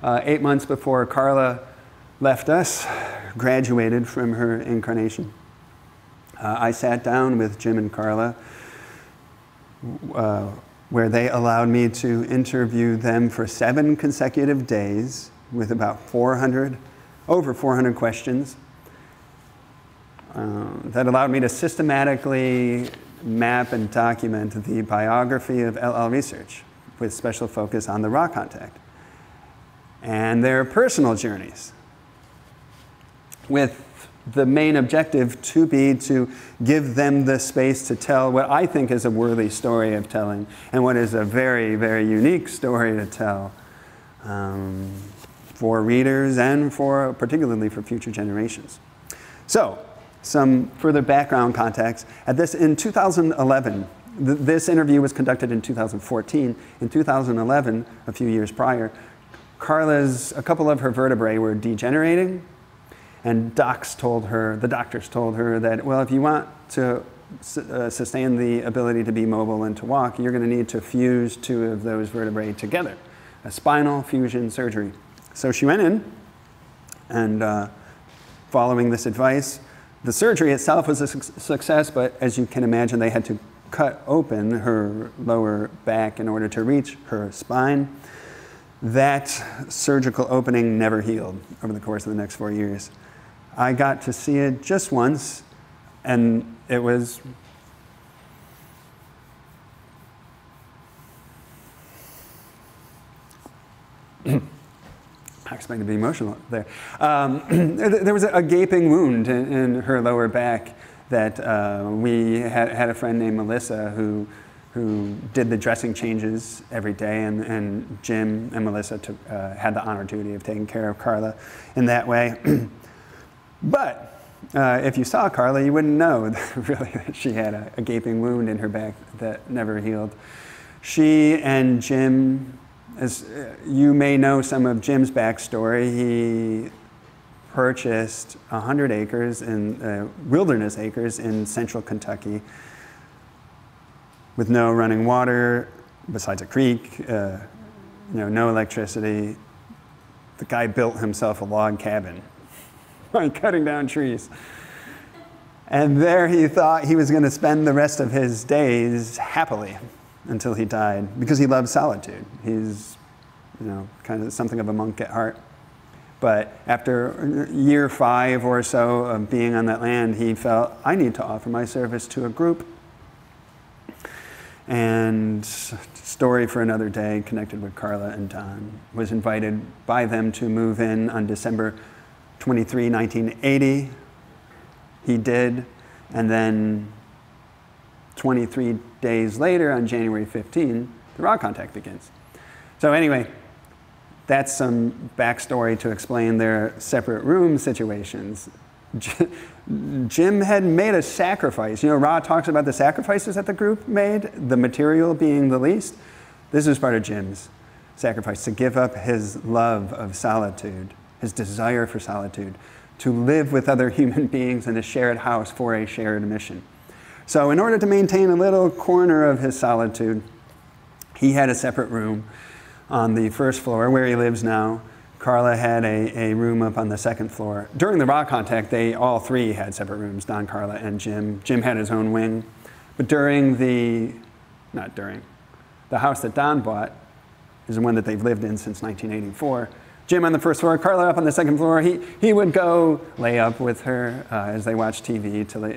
S2: 8 months before Carla left us, graduated from her incarnation. I sat down with Jim and Carla where they allowed me to interview them for 7 consecutive days with about over 400 questions. That allowed me to systematically map and document the biography of LL Research with special focus on the raw contact and their personal journeys, with the main objective to be to give them the space to tell what I think is a worthy story of telling and what is a very, very unique story to tell for readers and particularly for future generations. So, some further background context. In 2011, this interview was conducted in 2014. In 2011, a few years prior, a couple of her vertebrae were degenerating, and the doctors told her that, well, if you want to sustain the ability to be mobile and to walk, you're going to need to fuse 2 of those vertebrae together, a spinal fusion surgery. So she went in, and following this advice, the surgery itself was a success, but as you can imagine, they had to cut open her lower back in order to reach her spine. That surgical opening never healed over the course of the next 4 years. I got to see it just once, and it was I expect to be emotional there. There was a gaping wound in her lower back that we had a friend named Melissa who did the dressing changes every day, and Jim and Melissa had the honor duty of taking care of Carla in that way. But if you saw Carla, you wouldn't know really that she had a gaping wound in her back that never healed. She and Jim, as you may know some of Jim's backstory, he purchased 100 acres wilderness acres in central Kentucky with no running water, besides a creek, no electricity. The guy built himself a log cabin by cutting down trees. And there he thought he was going to spend the rest of his days happily until he died, because he loved solitude. He's, kind of something of a monk at heart. But after year 5 or so of being on that land, he felt, I need to offer my service to a group. And story for another day, connected with Carla and Don, was invited by them to move in on December 23, 1980. He did, and then 23 days later, on January 15, the raw contact begins. So anyway, that's some backstory to explain their separate room situations. Jim had made a sacrifice. Ra talks about the sacrifices that the group made, the material being the least. This was part of Jim's sacrifice, to give up his love of solitude, his desire for solitude, to live with other human beings in a shared house for a shared mission. So in order to maintain a little corner of his solitude, he had a separate room on the first floor where he lives now. Carla had a room up on the second floor. During the raw contact, they all 3 had separate rooms, Don, Carla, and Jim. Jim had his own wing. But the house that Don bought is the one that they've lived in since 1984. Jim on the first floor, Carla up on the second floor. He would go lay up with her as they watched TV till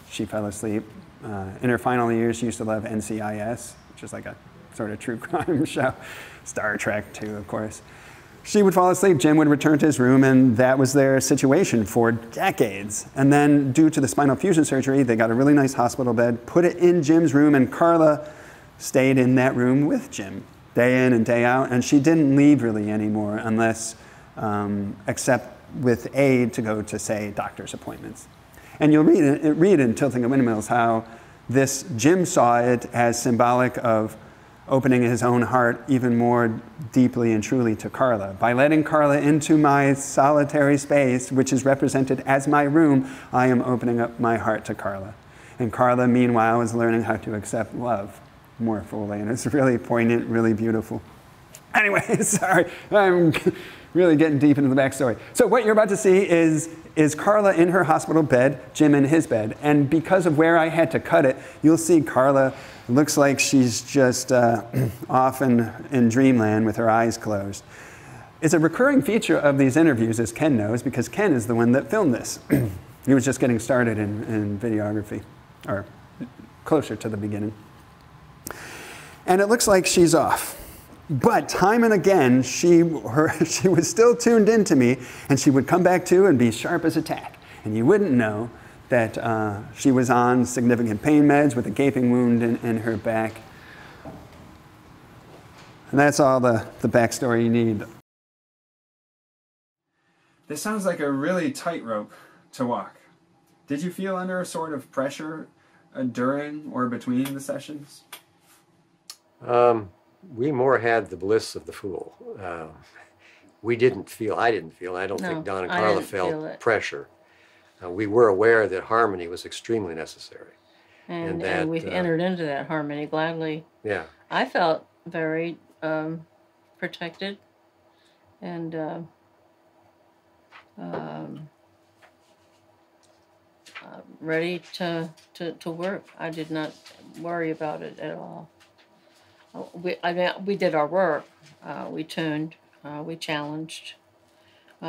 S2: she fell asleep. In her final years, she used to love NCIS, which is like a sort of true crime show. Star Trek, too, of course. She would fall asleep, Jim would return to his room, and that was their situation for decades. And then, due to the spinal fusion surgery, they got a really nice hospital bed, put it in Jim's room, and Carla stayed in that room with Jim, day in and day out, and she didn't leave really anymore unless, except with aid to go to, say, doctor's appointments. And you'll read in Tilting at Windmills how Jim saw it as symbolic of opening his own heart even more deeply and truly to Carla. By letting Carla into my solitary space, which is represented as my room, I am opening up my heart to Carla. And Carla, meanwhile, is learning how to accept love more fully. And it's really poignant, really beautiful. Anyway, sorry, I'm really getting deep into the backstory. So what you're about to see is Carla in her hospital bed, Jim in his bed. And because of where I had to cut it, you'll see Carla looks like she's just off in dreamland with her eyes closed. It's a recurring feature of these interviews, as Ken knows, because Ken is the one that filmed this. He was just getting started in videography, or closer to the beginning. And it looks like she's off. But time and again, she was still tuned into me, and she would come back to and be sharp as a tack. And you wouldn't know that she was on significant pain meds with a gaping wound in her back. And that's all the backstory you need.
S1: This sounds like a really tightrope to walk. Did you feel under a sort of pressure during or between the sessions?
S6: We more had the bliss of the fool. I didn't feel, I don't think Don and Carla felt pressure. We were aware that harmony was extremely necessary.
S8: And we entered into that harmony gladly.
S6: Yeah.
S8: I felt very protected and ready to work. I did not worry about it at all. We did our work. We tuned. We challenged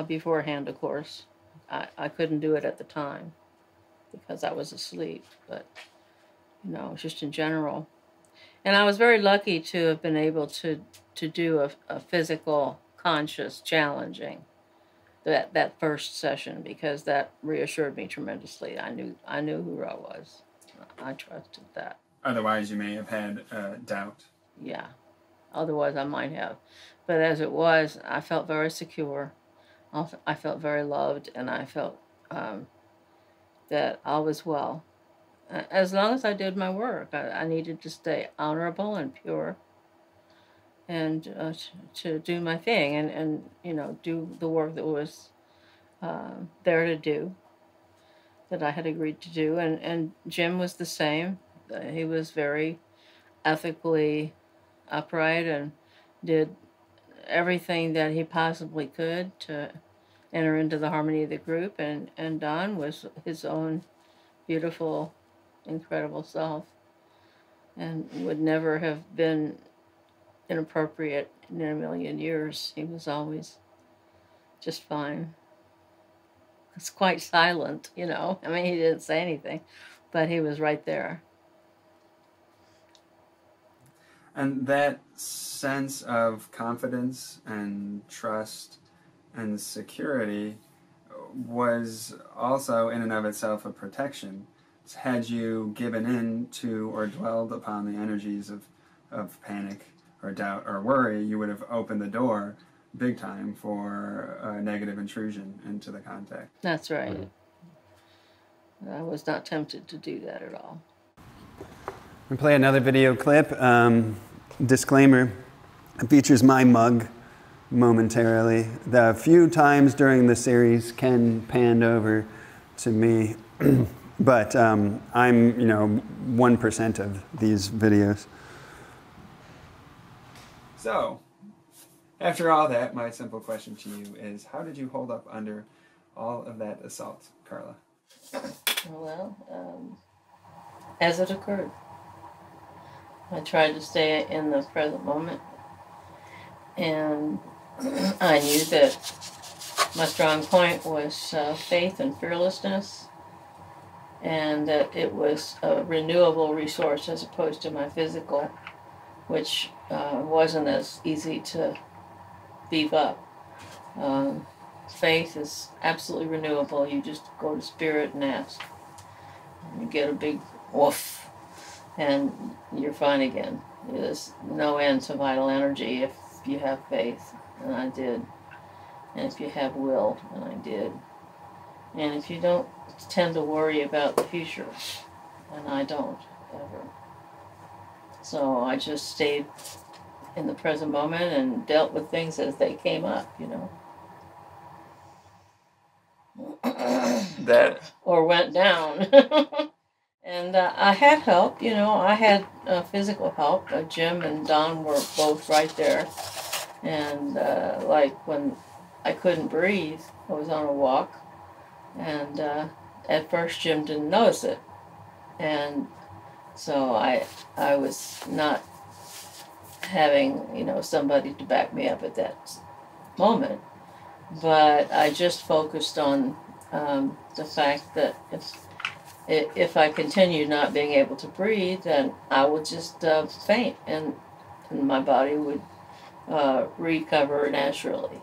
S8: beforehand, of course. I couldn't do it at the time because I was asleep, but, you know, just in general. And I was very lucky to have been able to do a physical, conscious challenging that first session, because that reassured me tremendously. I knew who I was. I trusted that.
S1: Otherwise, you may have had doubt.
S8: Yeah. Otherwise, I might have. But as it was, I felt very secure. I felt very loved, and I felt that all was well. As long as I did my work, I needed to stay honorable and pure, and to do my thing, and you know, do the work that was there to do, that I had agreed to do. And Jim was the same. He was very ethically upright and did everything that he possibly could to enter into the harmony of the group, and Don was his own beautiful, incredible self, and would never have been inappropriate in a million years. He was always just fine. It's quite silent, you know. I mean, he didn't say anything, but he was right there.
S1: And that sense of confidence and trust and security was also in and of itself a protection. Had you given in to or dwelled upon the energies of panic or doubt or worry, you would have opened the door big time for a negative intrusion into the contact.
S8: That's right. Mm-hmm. I was not tempted to do that at all.
S2: We'll play another video clip. Disclaimer, it features my mug momentarily. The few times during the series Ken panned over to me, but I'm, 1% of these videos.
S1: So, after all that, my simple question to you is, how did you hold up under all of that assault, Carla?
S8: Well, as it occurred. I tried to stay in the present moment, and I knew that my strong point was faith and fearlessness, and that it was a renewable resource as opposed to my physical, which wasn't as easy to beef up. Faith is absolutely renewable. You just go to spirit and ask. You get a big woof, and you're fine again. There's no end to vital energy if you have faith, and I did. And if you have will, and I did. And if you don't tend to worry about the future, and I don't. ever. So I just stayed in the present moment and dealt with things as they came up, you know.
S2: That
S8: or went down. And I had help, you know. I had physical help. Jim and Don were both right there. And like when I couldn't breathe, I was on a walk. And at first Jim didn't notice it. And so I was not having, you know, somebody to back me up at that moment. But I just focused on the fact that if I continued not being able to breathe, then I would just faint, and my body would recover naturally.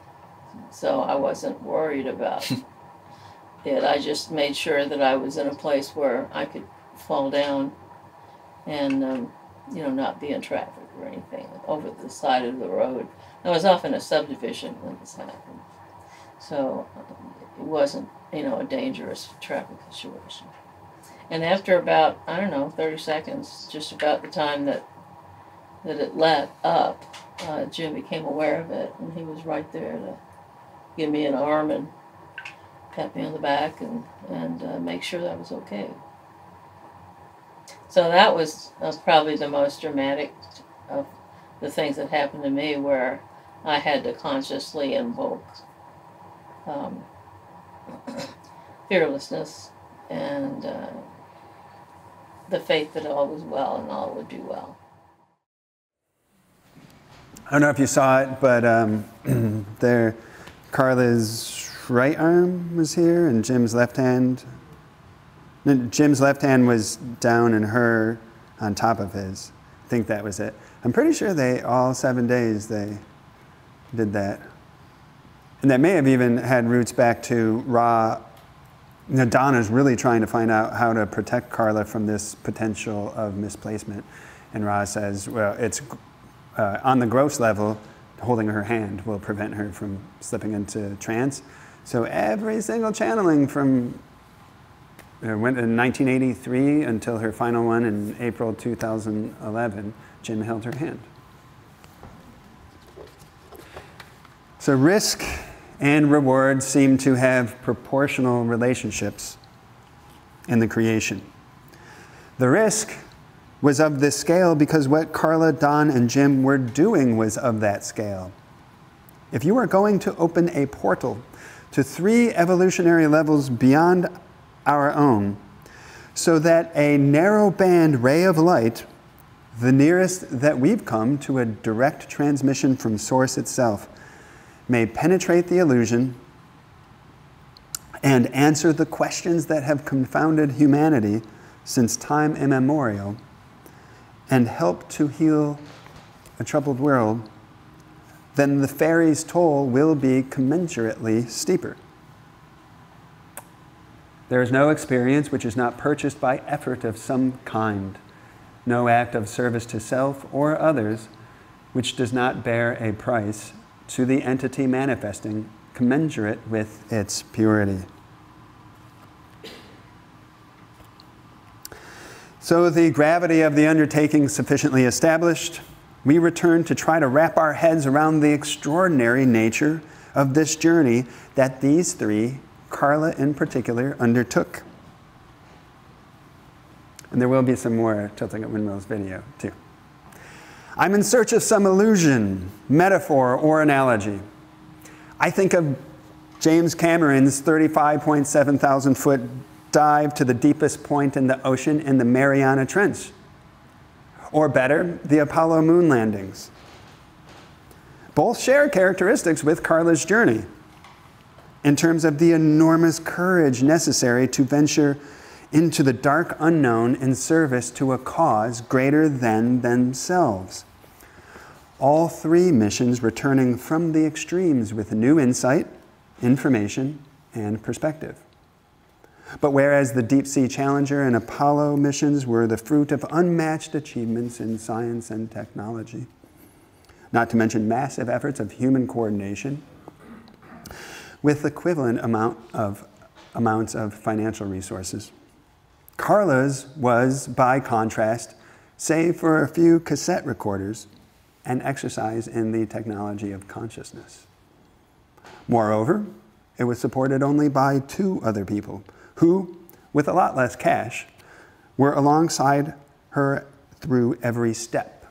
S8: So I wasn't worried about it. I just made sure that I was in a place where I could fall down and you know, not be in traffic or anything over the side of the road. I was off in a subdivision when this happened, so it wasn't, you know, a dangerous traffic situation. And after about, I don't know, 30 seconds, just about the time that it let up, Jim became aware of it, and he was right there to give me an arm and pat me on the back and make sure that I was okay. So that was probably the most dramatic of the things that happened to me, where I had to consciously invoke fearlessness and the faith that all was well and all would be well.
S2: I don't know if you saw it, but there, Carla's right arm was here, and Jim's left hand. Jim's left hand was down, and her on top of his. I think that was it. I'm pretty sure all 7 days they did that. And that may have even had roots back to Ra. You know, Donna's really trying to find out how to protect Carla from this potential of misplacement. And Ra says, well, it's on the gross level, holding her hand will prevent her from slipping into trance. So every single channeling from went in 1983 until her final one in April 2011, Jim held her hand. So risk and reward seem to have proportional relationships in the creation. The risk was of this scale because what Carla, Don, and Jim were doing was of that scale. If you are going to open a portal to 3 evolutionary levels beyond our own, so that a narrow band ray of light, the nearest that we've come to a direct transmission from source itself, may penetrate the illusion and answer the questions that have confounded humanity since time immemorial, and help to heal a troubled world, then the fairy's toll will be commensurately steeper. There is no experience which is not purchased by effort of some kind, no act of service to self or others which does not bear a price to the entity manifesting commensurate with its purity. So the gravity of the undertaking sufficiently established, we return to try to wrap our heads around the extraordinary nature of this journey that these 3, Carla in particular, undertook. And there will be some more Tilting at Windmills video, too. I'm in search of some illusion, metaphor, or analogy. I think of James Cameron's 35.7 thousand foot dive to the deepest point in the ocean in the Mariana Trench. Or better, the Apollo moon landings. Both share characteristics with Carla's journey in terms of the enormous courage necessary to venture into the dark unknown in service to a cause greater than themselves. All 3 missions returning from the extremes with new insight, information, and perspective. But whereas the Deep Sea Challenger and Apollo missions were the fruit of unmatched achievements in science and technology, not to mention massive efforts of human coordination, with equivalent amounts of financial resources, Carla's was, by contrast, save for a few cassette recorders, an exercise in the technology of consciousness. Moreover, it was supported only by 2 other people who, with a lot less cash, were alongside her through every step,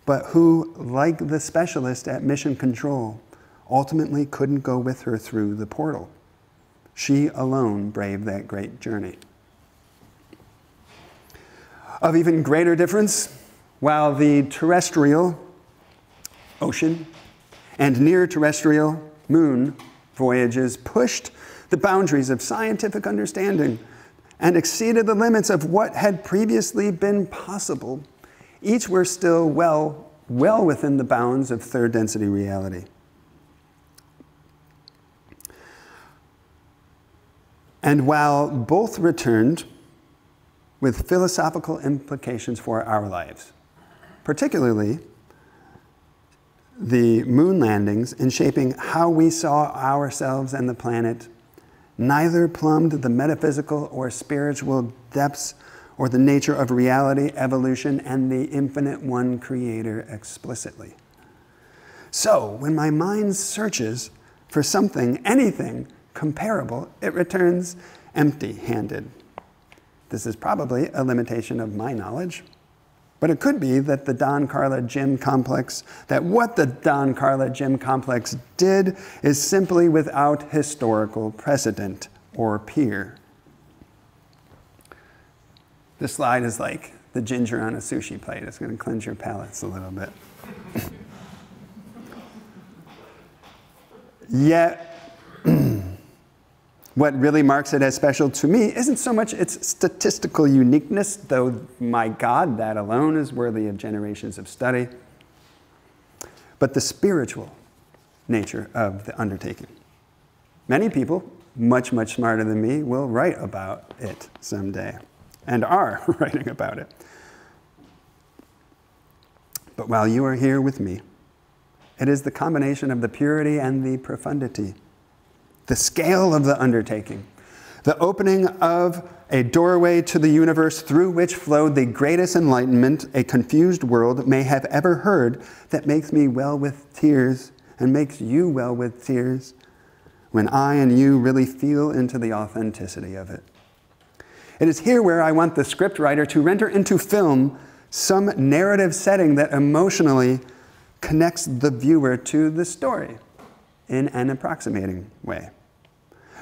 S2: but who, like the specialist at Mission Control, ultimately couldn't go with her through the portal. She alone braved that great journey. Of even greater difference, while the terrestrial ocean and near-terrestrial moon voyages pushed the boundaries of scientific understanding and exceeded the limits of what had previously been possible, each were still well within the bounds of third-density reality. And while both returned with philosophical implications for our lives, particularly the moon landings in shaping how we saw ourselves and the planet, neither plumbed the metaphysical or spiritual depths or the nature of reality, evolution, and the infinite one creator explicitly. So, when my mind searches for something, anything comparable, it returns empty-handed. This is probably a limitation of my knowledge, but it could be that what the Don Carla Gym complex did is simply without historical precedent or peer. This slide is like the ginger on a sushi plate. It's going to cleanse your palates a little bit. Yet, what really marks it as special to me isn't so much its statistical uniqueness, though, my God, that alone is worthy of generations of study, but the spiritual nature of the undertaking. Many people, much, much smarter than me, will write about it someday, and are writing about it. But while you are here with me, it is the combination of the purity and the profundity, the scale of the undertaking, the opening of a doorway to the universe through which flowed the greatest enlightenment a confused world may have ever heard, that makes me well with tears and makes you well with tears when I and you really feel into the authenticity of it. It is here where I want the scriptwriter to render into film some narrative setting that emotionally connects the viewer to the story in an approximating way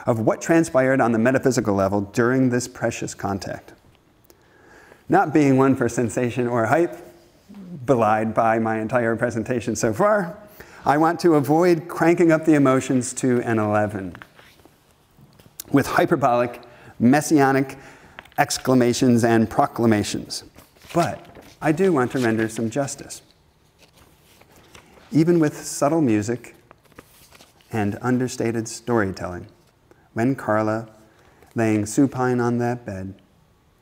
S2: of what transpired on the metaphysical level during this precious contact. Not being one for sensation or hype, belied by my entire presentation so far, I want to avoid cranking up the emotions to an 11 with hyperbolic, messianic exclamations and proclamations. But I do want to render some justice. Even with subtle music and understated storytelling, when Carla, laying supine on that bed,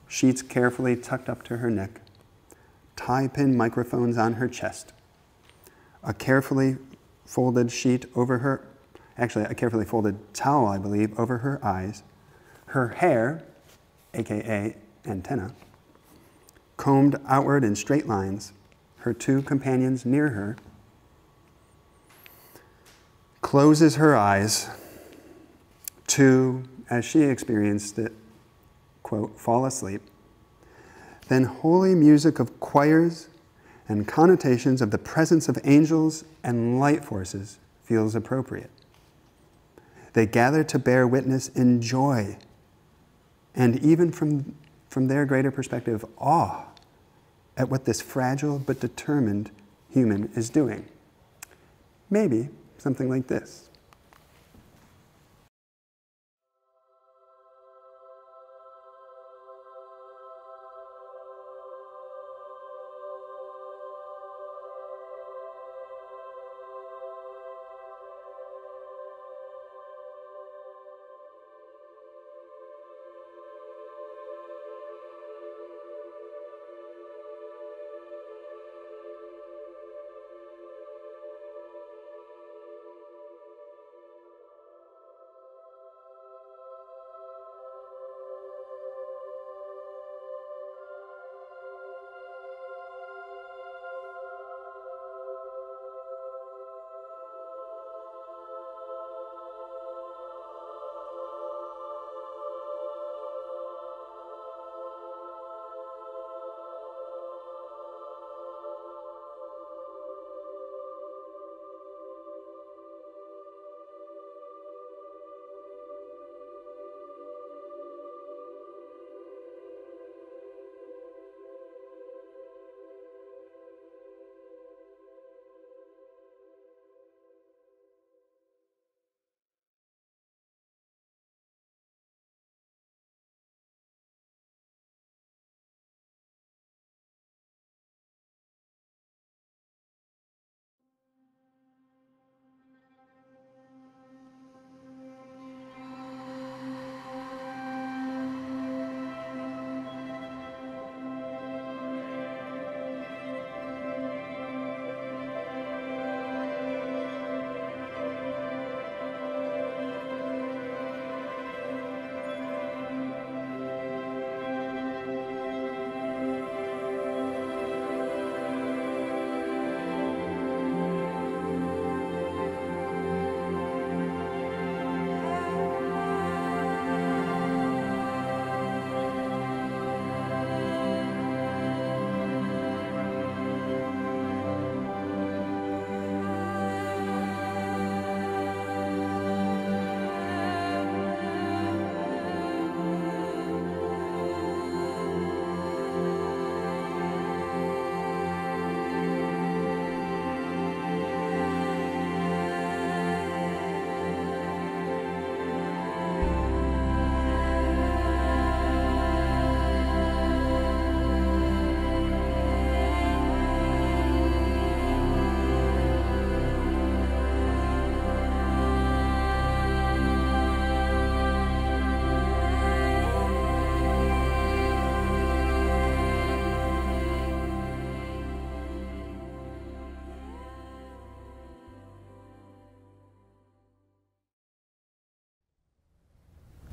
S2: sheets carefully tucked up to her neck, tie-pin microphones on her chest, a carefully folded sheet over her, actually a carefully folded towel, I believe, over her eyes, her hair, aka antenna, combed outward in straight lines, her 2 companions near her, closes her eyes to, as she experienced it, quote, fall asleep, then holy music of choirs and connotations of the presence of angels and light forces feels appropriate. They gather to bear witness in joy, and even from their greater perspective, awe at what this fragile but determined human is doing. Maybe something like this.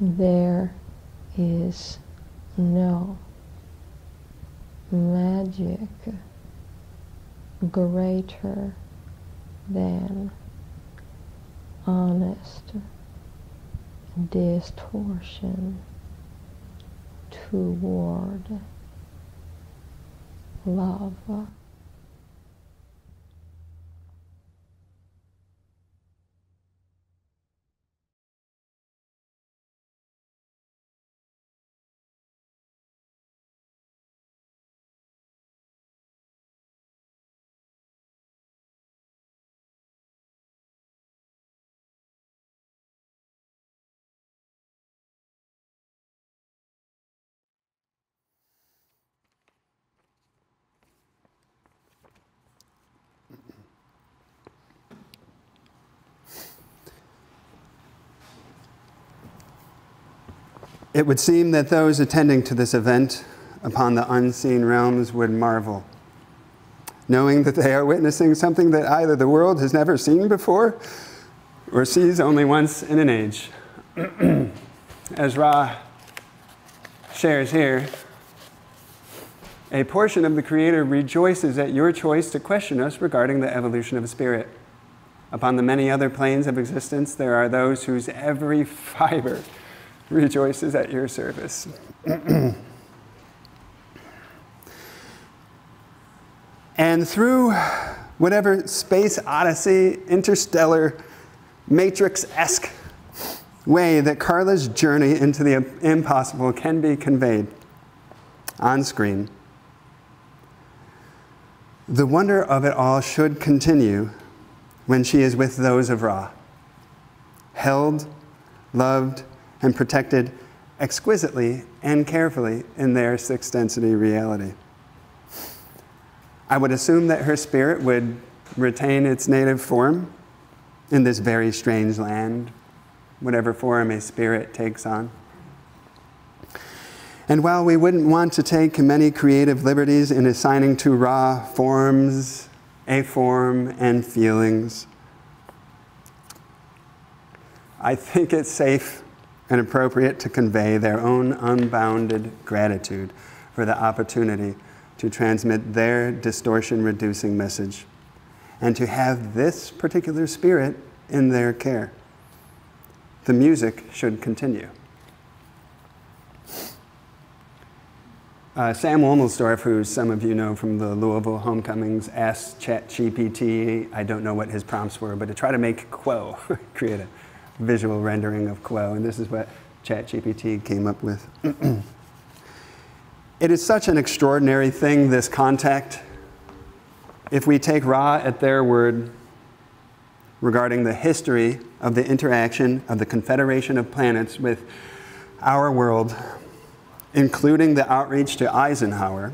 S9: there is no magic greater than honest distortion toward love.
S2: It would seem that those attending to this event upon the unseen realms would marvel, knowing that they are witnessing something that either the world has never seen before or sees only once in an age. As Ra shares here, a portion of the Creator rejoices at your choice to question us regarding the evolution of spirit. Upon the many other planes of existence, there are those whose every fiber rejoices at your service. And through whatever space odyssey, interstellar, matrix-esque way that Carla's journey into the impossible can be conveyed on screen, the wonder of it all should continue when she is with those of Ra, held, loved, and protected exquisitely and carefully in their sixth density reality. I would assume that her spirit would retain its native form in this very strange land, whatever form a spirit takes on. And while we wouldn't want to take many creative liberties in assigning to Ra forms, a form, and feelings, I think it's safe and appropriate to convey their own unbounded gratitude for the opportunity to transmit their distortion-reducing message and to have this particular spirit in their care. The music should continue. Sam Womelsdorf, who some of you know from the Louisville homecomings, asked ChatGPT, I don't know what his prompts were, but to try to make Quo, create a visual rendering of Quo, and this is what ChatGPT came up with. It is such an extraordinary thing, this contact. If we take Ra at their word regarding the history of the interaction of the Confederation of Planets with our world, including the outreach to Eisenhower,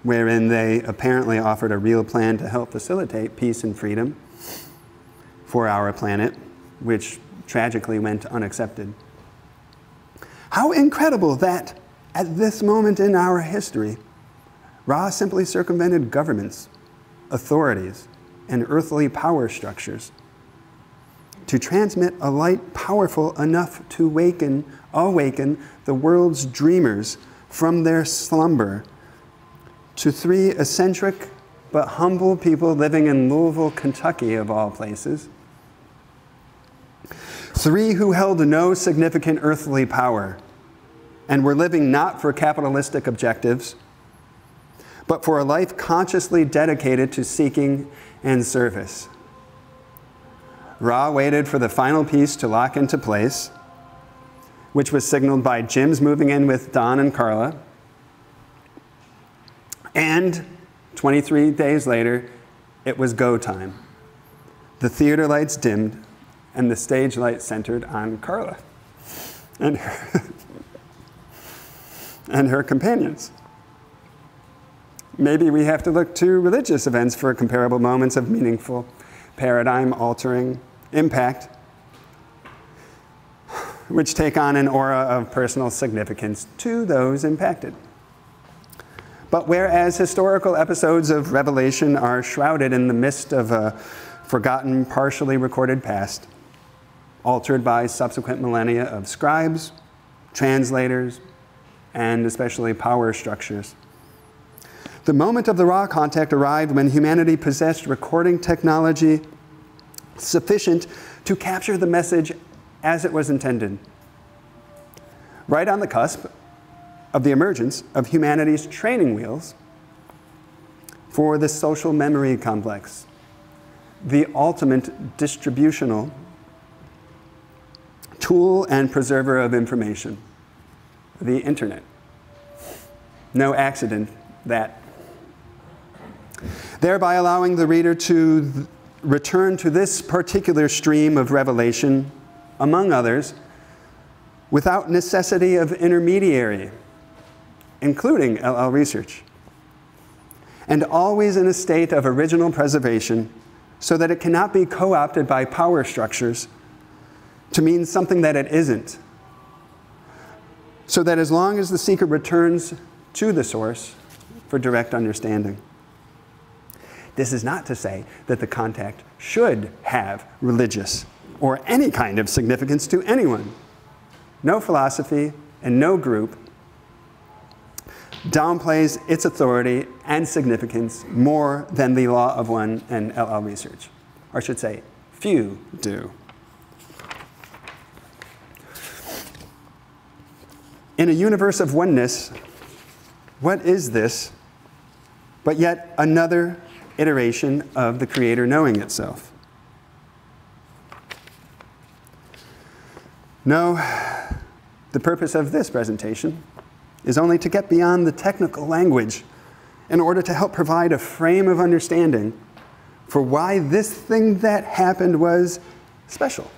S2: wherein they apparently offered a real plan to help facilitate peace and freedom for our planet, which tragically went unaccepted. How incredible that at this moment in our history, Ra simply circumvented governments, authorities, and earthly power structures to transmit a light powerful enough to awaken the world's dreamers from their slumber to 3 eccentric but humble people living in Louisville, Kentucky, of all places. 3 who held no significant earthly power and were living not for capitalistic objectives, but for a life consciously dedicated to seeking and service. Ra waited for the final piece to lock into place, which was signaled by Jim's moving in with Don and Carla. And 23 days later, it was go time. The theater lights dimmed, and the stage light centered on Carla and her companions. Maybe we have to look to religious events for comparable moments of meaningful, paradigm-altering impact, which take on an aura of personal significance to those impacted. But whereas historical episodes of revelation are shrouded in the mist of a forgotten, partially recorded past, altered by subsequent millennia of scribes, translators, and especially power structures. The moment of the raw contact arrived when humanity possessed recording technology sufficient to capture the message as it was intended. Right on the cusp of the emergence of humanity's training wheels for the social memory complex, the ultimate distributional tool and preserver of information, the internet. No accident that. Thereby allowing the reader to return to this particular stream of revelation, among others, without necessity of intermediary, including LL research, and always in a state of original preservation so that it cannot be co-opted by power structures to mean something that it isn't, so that as long as the seeker returns to the source for direct understanding. This is not to say that the contact should have religious or any kind of significance to anyone. No philosophy and no group downplays its authority and significance more than the law of one and LL research. Or I should say, few do. In a universe of oneness, what is this but yet another iteration of the Creator knowing itself? No, the purpose of this presentation is only to get beyond the technical language in order to help provide a frame of understanding for why this thing that happened was special.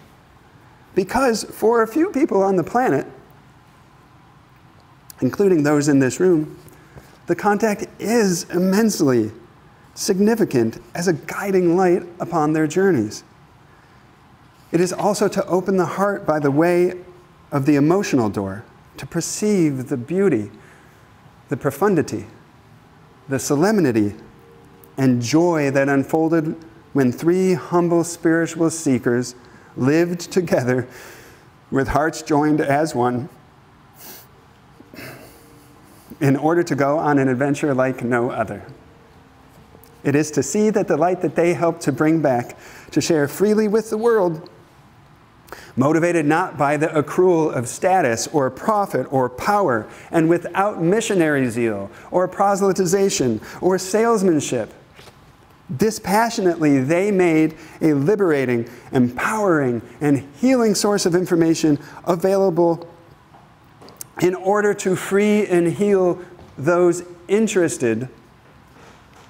S2: Because for a few people on the planet, including those in this room, the contact is immensely significant as a guiding light upon their journeys. It is also to open the heart by the way of the emotional door, to perceive the beauty, the profundity, the solemnity, and joy that unfolded when three humble spiritual seekers lived together with hearts joined as one in order to go on an adventure like no other. It is to see that the light that they helped to bring back, to share freely with the world, motivated not by the accrual of status or profit or power, and without missionary zeal or proselytization or salesmanship. Dispassionately, they made a liberating, empowering, and healing source of information available in order to free and heal those interested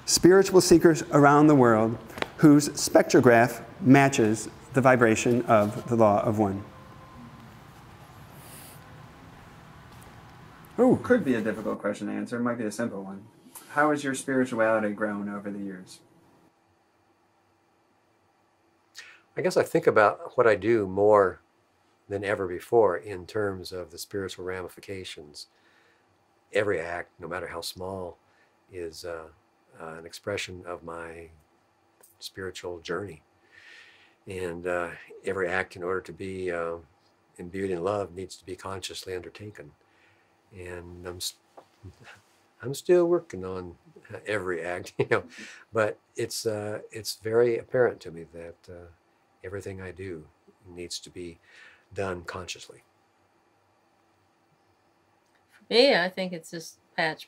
S2: spiritual seekers around the world whose spectrograph matches the vibration of the law of one. Ooh. Could be a difficult question to answer. It might be a simple one. How has your spirituality grown over the years?
S6: I guess I think about what I do more than ever before in terms of the spiritual ramifications. Every act, no matter how small, is an expression of my spiritual journey. And every act, in order to be imbued in love, needs to be consciously undertaken. And I'm still working on every act, you know, but it's very apparent to me that everything I do needs to be done consciously.
S8: For me, I think it's just patch.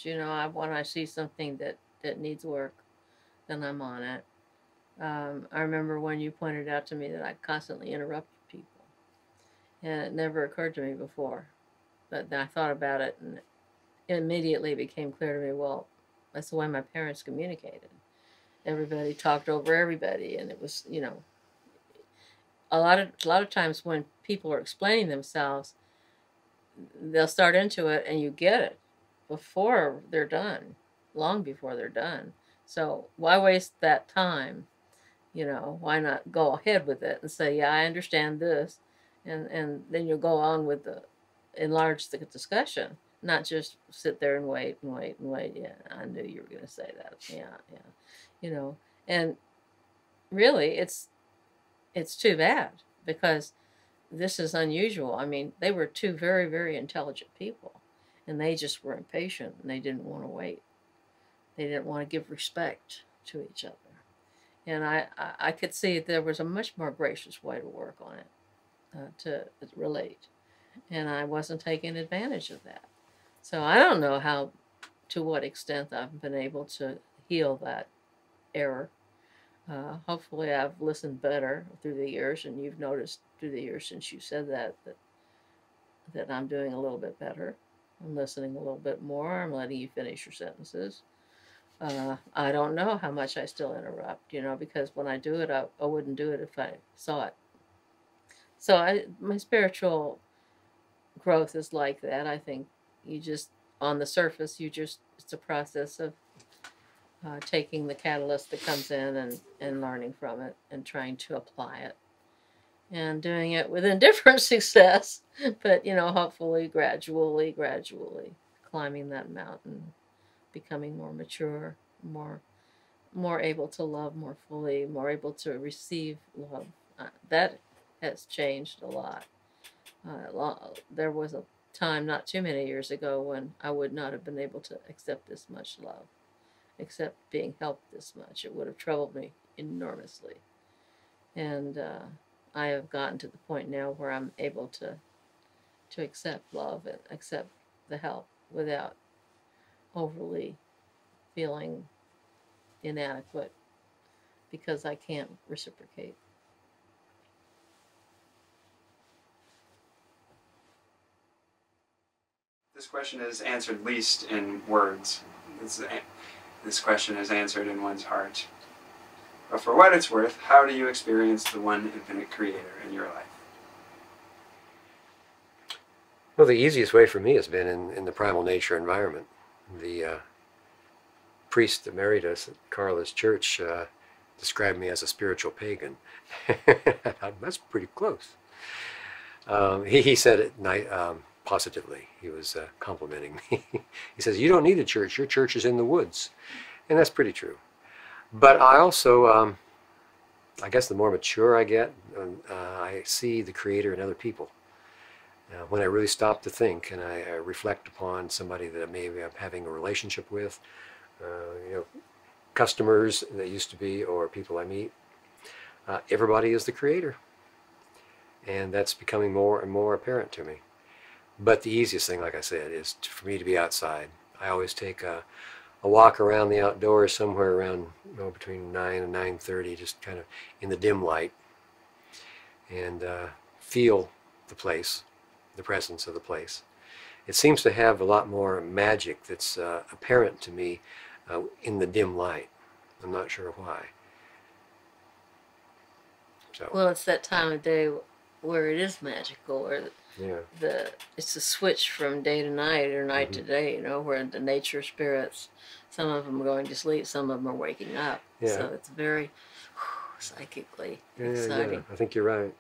S8: You know, when I see something that needs work, then I'm on it. I remember when you pointed out to me that I constantly interrupted people, and it never occurred to me before. But then I thought about it, and it immediately became clear to me, well, that's the way my parents communicated. Everybody talked over everybody, and it was, you know, a lot of times when people are explaining themselves, they'll start into it and you get it before they're done, long before they're done. So why waste that time? You know, why not go ahead with it and say, yeah, I understand this, and then you'll go on with enlarge the discussion, not just sit there and wait. Yeah, I knew you were going to say that. Yeah. You know, and really it's too bad, because this is unusual. I mean, they were two very, very intelligent people, and they just were impatient, and they didn't want to wait. They didn't want to give respect to each other. And I could see there was a much more gracious way to work on it, to relate. And I wasn't taking advantage of that. So I don't know how, to what extent I've been able to heal that error. Hopefully I've listened better through the years, and you've noticed through the years since you said that I'm doing a little bit better. I'm listening a little bit more. I'm letting you finish your sentences. I don't know how much I still interrupt, because when I do it, I wouldn't do it if I saw it. So my spiritual growth is like that. I think you just, on the surface, it's a process of taking the catalyst that comes in and learning from it and trying to apply it. And doing it with indifferent success, but, hopefully gradually climbing that mountain, becoming more mature, more able to love more fully, more able to receive love. That has changed a lot. There was a time not too many years ago when I would not have been able to accept this much love, accept being helped this much. It would have troubled me enormously. And I have gotten to the point now where I'm able to accept love and accept the help without overly feeling inadequate because I can't reciprocate.
S2: This question is answered least in words. This question is answered in one's heart. But for what it's worth, how do you experience the one infinite creator in your life?
S6: Well, the easiest way for me has been in the primal nature environment. The priest that married us at Carla's church described me as a spiritual pagan. That's pretty close. He said it positively. He was complimenting me. He says, "You don't need a church. Your church is in the woods." And that's pretty true. But I also, I guess the more mature I get, I see the Creator in other people. When I really stop to think and I reflect upon somebody that maybe I'm having a relationship with, customers that used to be, or people I meet, everybody is the Creator. And that's becoming more and more apparent to me. But the easiest thing, like I said, is for me to be outside. I always take a walk around the outdoors somewhere around between 9 and 9:30, just kind of in the dim light, and feel the place, the presence of the place. It seems to have a lot more magic that's apparent to me in the dim light. I'm not sure why. So.
S8: Well, it's that time of day where it is magical, or
S6: Yeah.
S8: It's a switch from day to night or night to day, where the nature spirits, some of them are going to sleep, some of them are waking up.
S6: Yeah.
S8: So it's very psychically exciting.
S6: Yeah, I think you're right.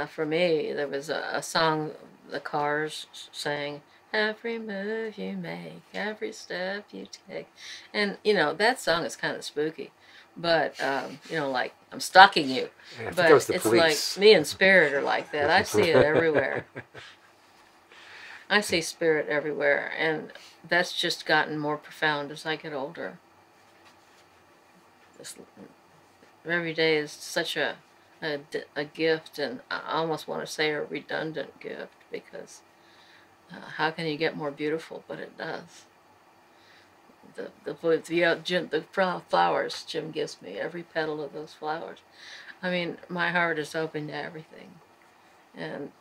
S8: For me, there was a song the Cars sang, "Every move you make, every step you take." And, that song is kind of spooky. But, like, I'm stalking you.
S6: Yeah,
S8: but it's
S6: police.
S8: like me and spirit are like that. I see it everywhere. I see spirit everywhere. And that's just gotten more profound as I get older. Every day is such a gift, and I almost want to say a redundant gift, because how can you get more beautiful? But it does. The flowers Jim gives me, every petal of those flowers. I mean, my heart is open to everything, and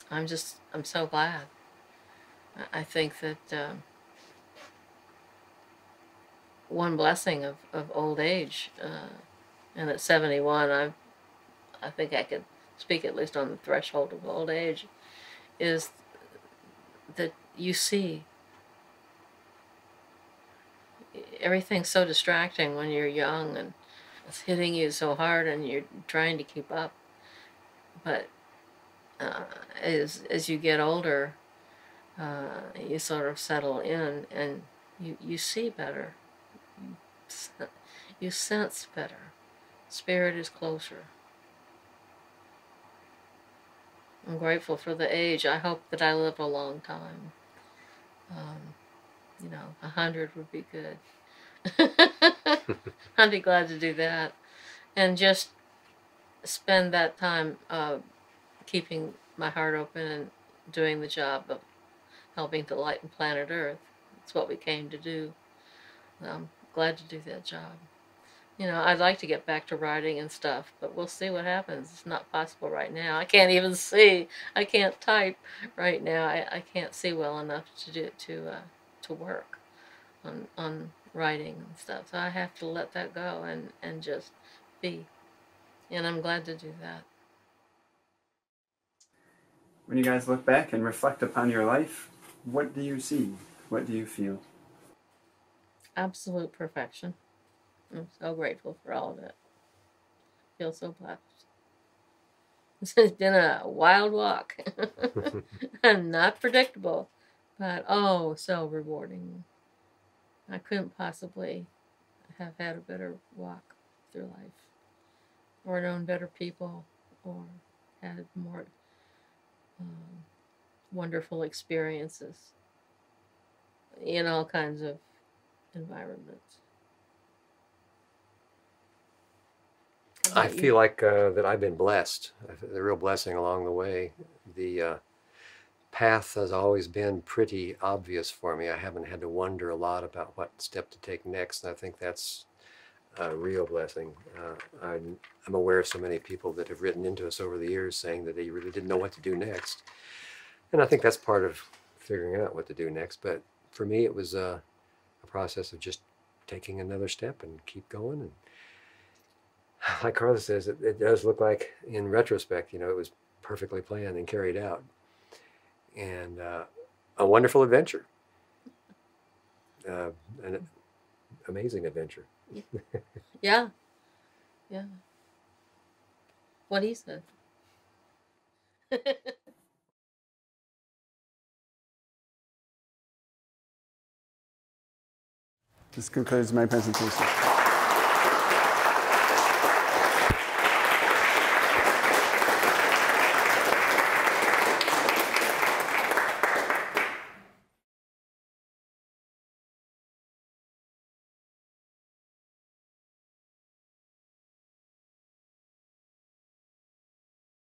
S8: I'm so glad. I think that one blessing of old age, and at 71, I think I could speak at least on the threshold of old age, is that you see. Everything's so distracting when you're young, and it's hitting you so hard, and you're trying to keep up. But as you get older, you sort of settle in, and you see better. You sense better. Spirit is closer. I'm grateful for the age. I hope that I live a long time. You know, 100 would be good. I'd be glad to do that. And just spend that time keeping my heart open and doing the job of helping to lighten planet Earth. It's what we came to do. I'm glad to do that job. You know, I'd like to get back to writing and stuff, but we'll see what happens. It's not possible right now. I can't even see. I can't type right now. I can't see well enough to work on writing and stuff. So I have to let that go and just be. And I'm glad to do that.
S2: When you guys look back and reflect upon your life, what do you see? What do you feel?
S8: Absolute perfection. I'm so grateful for all of it. I feel so blessed. It's been a wild walk. And not predictable, but oh, so rewarding. I couldn't possibly have had a better walk through life, or known better people, or had more wonderful experiences in all kinds of environments.
S6: I feel like that I've been blessed. A real blessing along the way. The path has always been pretty obvious for me. I haven't had to wonder a lot about what step to take next, and I think that's a real blessing. I'm aware of so many people that have written into us over the years saying that they really didn't know what to do next. And I think that's part of figuring out what to do next. But for me, it was a process of just taking another step and keep going. And like Carla says, it does look like, in retrospect, you know, it was perfectly planned and carried out. And a wonderful adventure. An amazing adventure.
S8: Yeah. Yeah. What he said.
S2: This concludes my presentation.